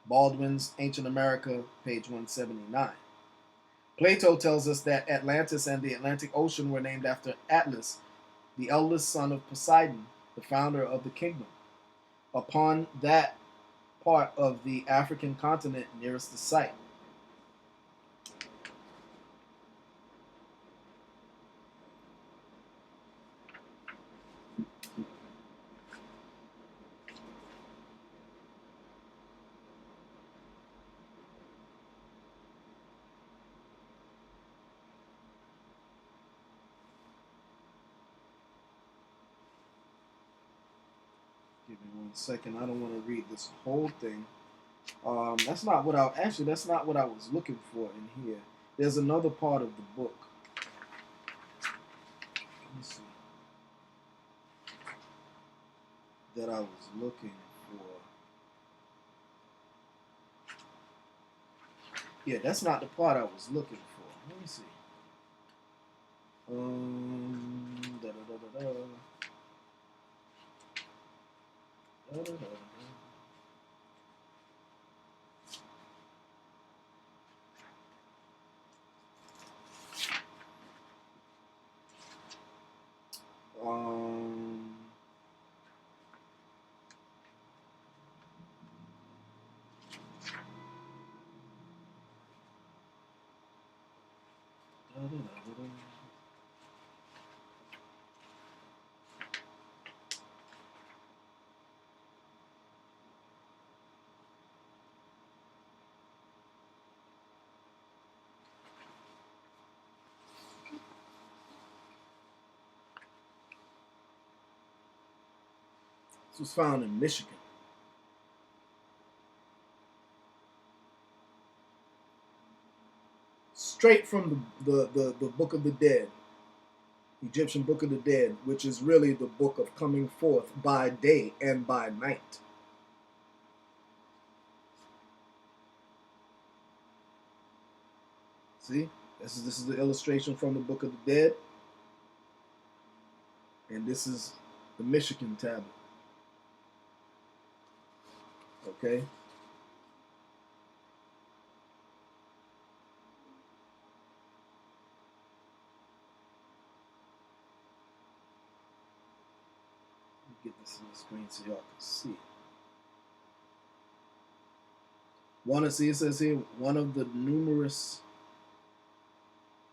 Baldwin's Ancient America, page 179. Plato tells us that Atlantis and the Atlantic Ocean were named after Atlas, the eldest son of Poseidon, the founder of the kingdom, upon that part of the African continent nearest the site. Give me 1 second. I don't want to read this whole thing. That's not what I actually. That's not what I was looking for in here. There's another part of the book. Let me see. That I was looking for. Yeah, that's not the part I was looking for. Let me see. Da, da, da, da, da. Da, da, da, da. Um, da, da, da, da, da. This was found in Michigan. Straight from the Book of the Dead, Egyptian Book of the Dead, which is really the book of coming forth by day and by night. See, this is the illustration from the Book of the Dead, and this is the Michigan tablet. Okay. Get this on the screen so y'all can see. It says here, one of the numerous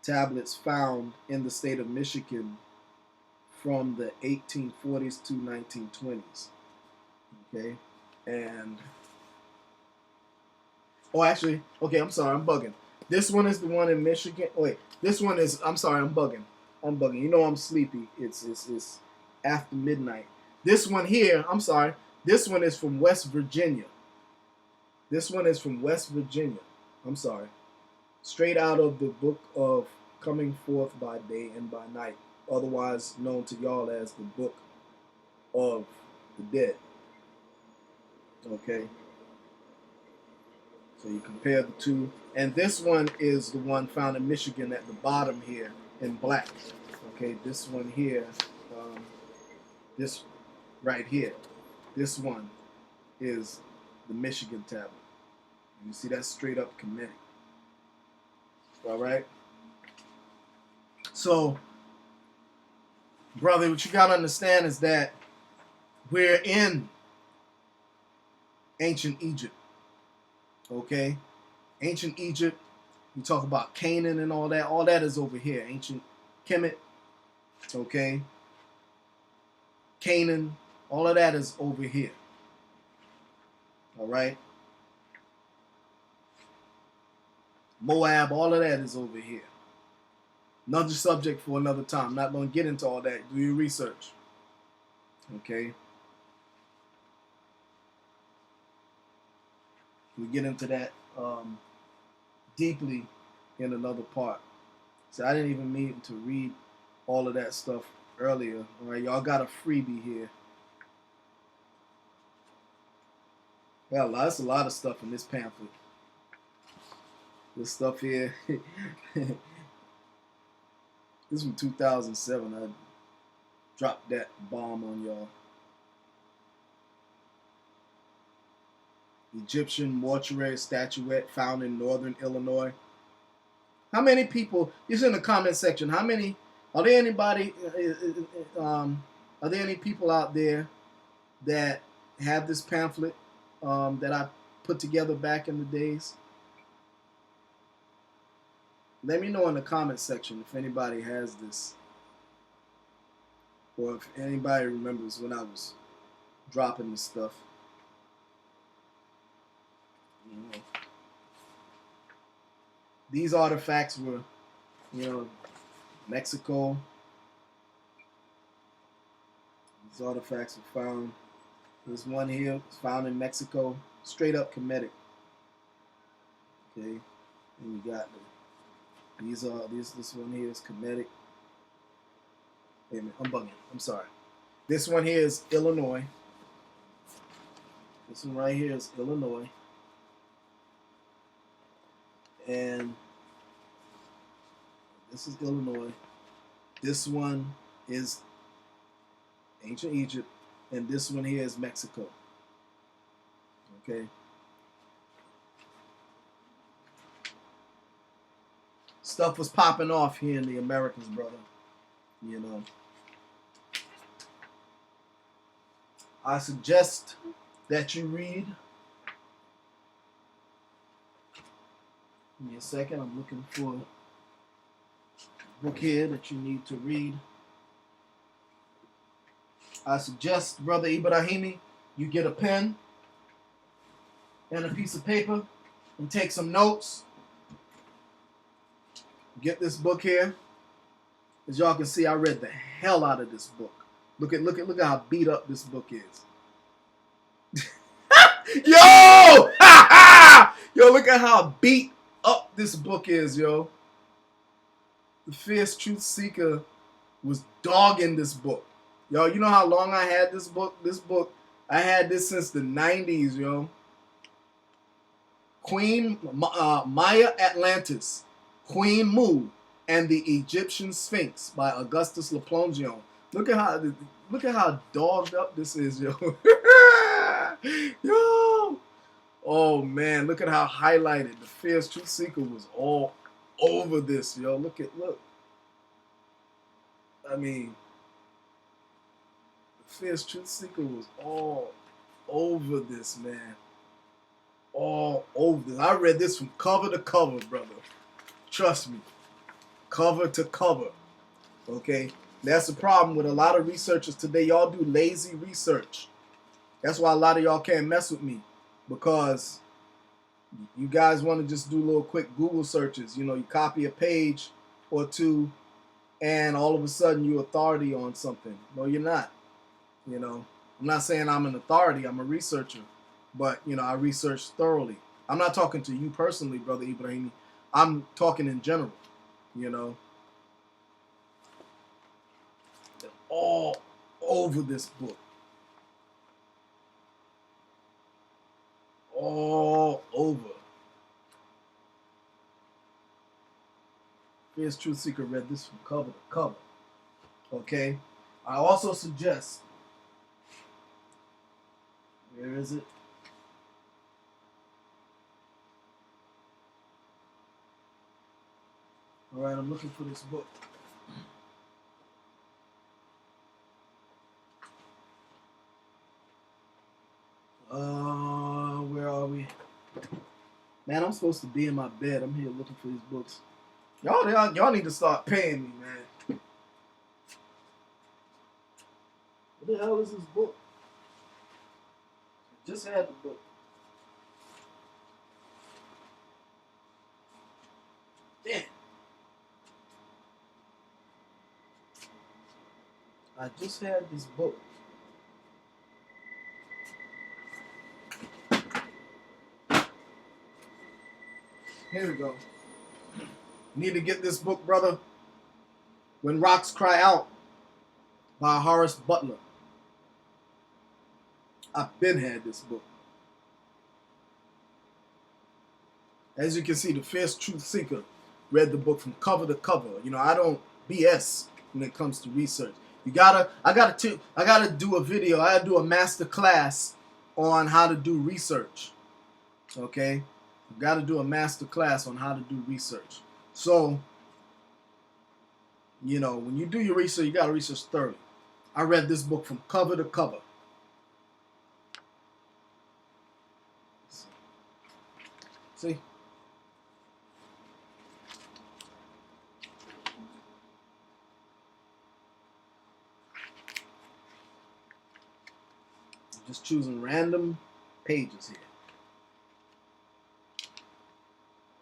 tablets found in the state of Michigan from the 1840s to 1920s. Okay, and actually, okay, I'm sorry, I'm bugging. This one is the one in Michigan. Oh, wait, this one is. I'm sorry, I'm bugging. You know I'm sleepy. It's after midnight. This one here, I'm sorry. This one is from West Virginia. I'm sorry. Straight out of the book of Coming Forth by Day and by Night, otherwise known to y'all as the Book of the Dead. Okay. So you compare the two. And this one is the one found in Michigan at the bottom here in black. Okay, this one here, this right here, this one is the Michigan tablet. You see, that's straight up Kemetic. All right. So, brother, what you got to understand is that we're in ancient Egypt. Okay? Ancient Egypt, we talk about Canaan and all that. All that is over here. Ancient Kemet. Okay? Canaan. All of that is over here. All right? Moab, all of that is over here. Another subject for another time. I'm not going to get into all that. Do your research. Okay? We get into that deeply in another part. So I didn't even mean to read all of that stuff earlier. All right, y'all got a freebie here. Yeah, that's a lot of stuff in this pamphlet. This stuff here. This is from 2007. I dropped that bomb on y'all. Egyptian mortuary statuette found in northern Illinois. How many people? It's in the comment section. How many? Are there anybody? Are there any people out there that have this pamphlet that I put together back in the days? Let me know in the comment section if anybody has this, or if anybody remembers when I was dropping this stuff. You know, these artifacts were, Mexico. These artifacts were found. There's one here, it's found in Mexico, straight up Kemetic. Okay, and you got this one here is Kemetic. Wait a minute, I'm bugging. I'm sorry. This one here is Illinois. This one right here is Illinois. And this is Illinois. This one is ancient Egypt. And this one here is Mexico. Okay. Stuff was popping off here in the Americas, brother. You know. I suggest that you read. Give me a second. I'm looking for a book here that you need to read. I suggest, Brother Ibrahimi, you get a pen and a piece of paper and take some notes. Get this book here. As y'all can see, I read the hell out of this book. Look at how beat up this book is. Yo! Yo, look at how beat up this book is, yo. The Feerce Truth-Seeker was dogging this book. Yo, you know how long I had this book? This book, I had this since the 90s, yo. Queen Maya Atlantis, Queen Mu, and the Egyptian Sphinx by Augustus Laplongeon. Look at how dogged up this is, yo. Yo. Oh man, look at how highlighted. The Feerce Truth-Seeker was all over this, yo. Look. I mean, the Feerce Truth-Seeker was all over this, man. All over this. I read this from cover to cover, brother. Trust me. Cover to cover. Okay? That's the problem with a lot of researchers today. Y'all do lazy research. That's why a lot of y'all can't mess with me. Because you guys want to just do little quick Google searches. You know, you copy a page or two and all of a sudden you're authority on something. No, you're not. You know, I'm not saying I'm an authority. I'm a researcher. But, you know, I research thoroughly. I'm not talking to you personally, Brother Ibrahimi. I'm talking in general, you know. They're all over this book. All over. Feerce Truth-Seeker read this from cover to cover. Okay? I also suggest, where is it? All right, I'm looking for this book. Where are we? Man, I'm supposed to be in my bed. I'm here looking for these books. Y'all need to start paying me, man. What the hell is this book? I just had the book. Damn. I just had this book. Here we go. Need to get this book, brother. When Rocks Cry Out by Horace Butler. I've been had this book. As you can see, the Feerce Truth-Seeker read the book from cover to cover. You know, I don't BS when it comes to research. I gotta do a video. I gotta do a master class on how to do research. Okay? You gotta do a master class on how to do research. So, you know, when you do your research, you gotta research thoroughly. I read this book from cover to cover. See? I'm just choosing random pages here.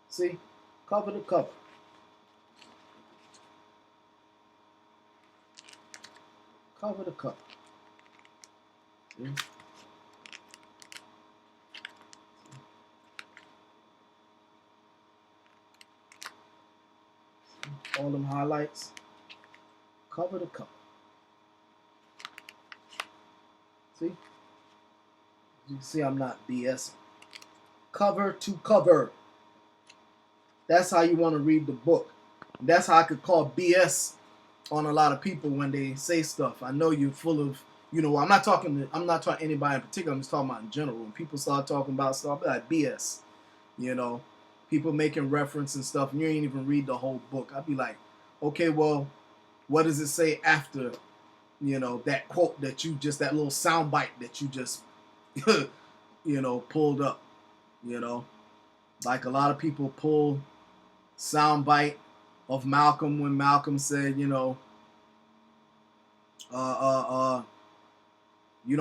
See? Cover to cover. Cover to cover. See? All them highlights. Cover to cover. See? You can see I'm not BS. Cover to cover. That's how you want to read the book. That's how I could call BS on a lot of people when they say stuff. I know you're full of, I'm not talking anybody in particular. I'm just talking about in general. When people start talking about stuff, I'll be like BS. People making reference and stuff, and you ain't even read the whole book. I'd be like, okay, well, what does it say after, that quote that that little sound bite that you just, pulled up, like a lot of people pull sound bite of Malcolm when Malcolm said, you don't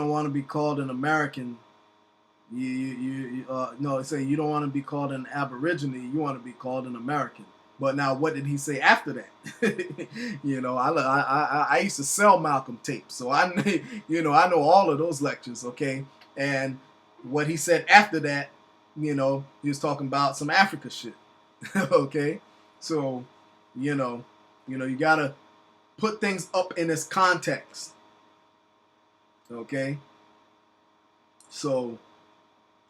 want to be called an American. It say you don't want to be called an Aborigine. You want to be called an American. But now, what did he say after that? I used to sell Malcolm tapes, so I know all of those lectures. Okay, and what he said after that, he was talking about some Africa shit. Okay, so you gotta put things up in its context. Okay, so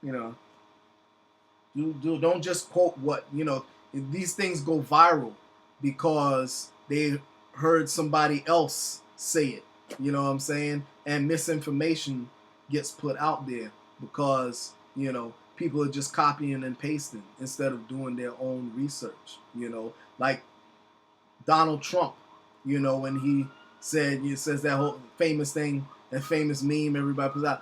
don't just quote what these things go viral because they heard somebody else say it. You know what I'm saying? And misinformation gets put out there because people are just copying and pasting instead of doing their own research. Like Donald Trump, when he says that whole famous thing, that famous meme everybody puts out.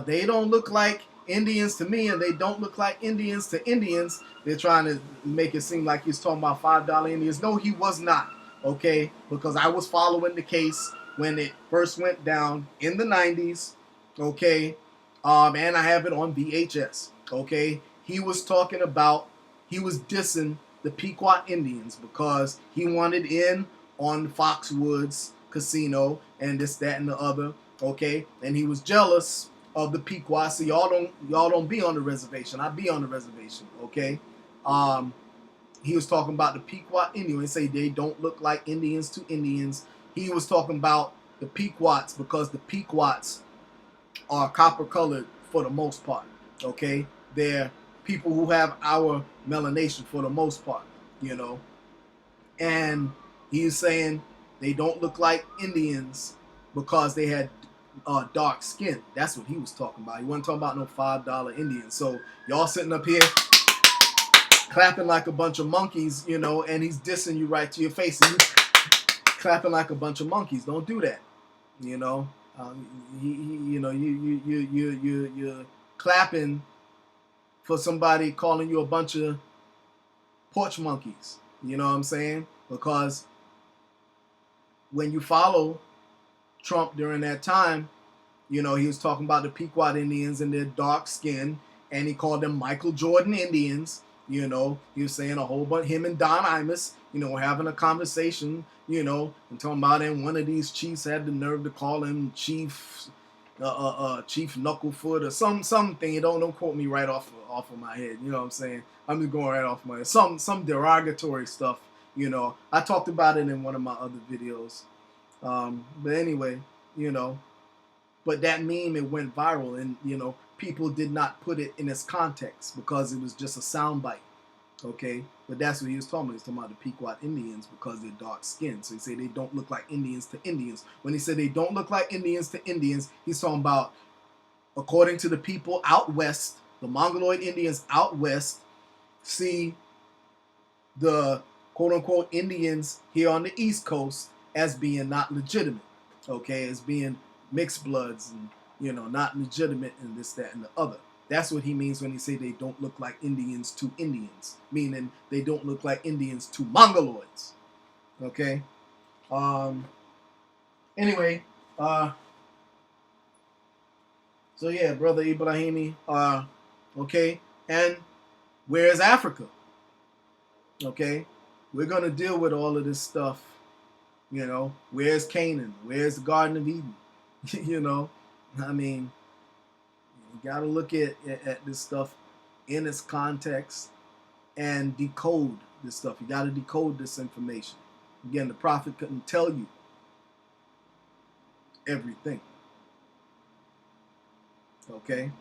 They don't look like Indians to me, and they don't look like Indians to Indians. They're trying to make it seem like he's talking about $5 Indians. No, he was not. Okay, because I was following the case when it first went down in the 90s. Okay, and I have it on VHS. Okay, he was dissing the Pequot Indians because he wanted in on Foxwoods Casino and this, that, and the other. Okay, and he was jealous of the Pequot. So y'all don't be on the reservation. I be on the reservation. Okay, he was talking about the Pequot Indians and say they don't look like Indians to Indians. He was talking about the Pequots because the Pequots are copper colored for the most part. Okay, they're people who have our melanation for the most part. And he's saying they don't look like Indians because they had dark skin. That's what he was talking about. He wasn't talking about no $5 Indians. So y'all sitting up here clapping like a bunch of monkeys, and he's dissing you right to your face, and you clapping like a bunch of monkeys. Don't do that. You're clapping for somebody calling you a bunch of porch monkeys. You know what I'm saying? Because when you follow Trump during that time, he was talking about the Pequot Indians and their dark skin, and he called them Michael Jordan Indians. He was saying a whole bunch, him and Don Imus, having a conversation, and talking about it, and one of these chiefs had the nerve to call him Chief Knucklefoot or something. Don't quote me right off of my head. You know what I'm saying? I'm just going right off my head. Some derogatory stuff. I talked about it in one of my other videos. But anyway, but that meme, it went viral, and people did not put it in its context because it was just a soundbite. Okay, but that's what he was talking about. He was talking about the Pequot Indians because they're dark skinned. So he said they don't look like Indians to Indians. When he said they don't look like Indians to Indians, he's talking about, according to the people out west, the Mongoloid Indians out west see the quote-unquote Indians here on the East Coast as being not legitimate, okay, as being mixed bloods and, not legitimate and this, that, and the other. That's what he means when he say they don't look like Indians to Indians, meaning they don't look like Indians to Mongoloids, okay? Anyway, so yeah, Brother Ibrahimi, okay, and where's Africa? Okay, we're going to deal with all of this stuff. Where's Canaan? Where's the Garden of Eden? I mean, you got to look at this stuff in its context and decode this stuff. You got to decode this information. Again, the prophet couldn't tell you everything. Okay?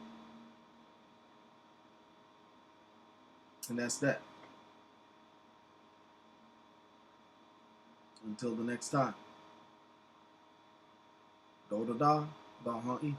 And that's that. Until the next time. Do da da, da ha e.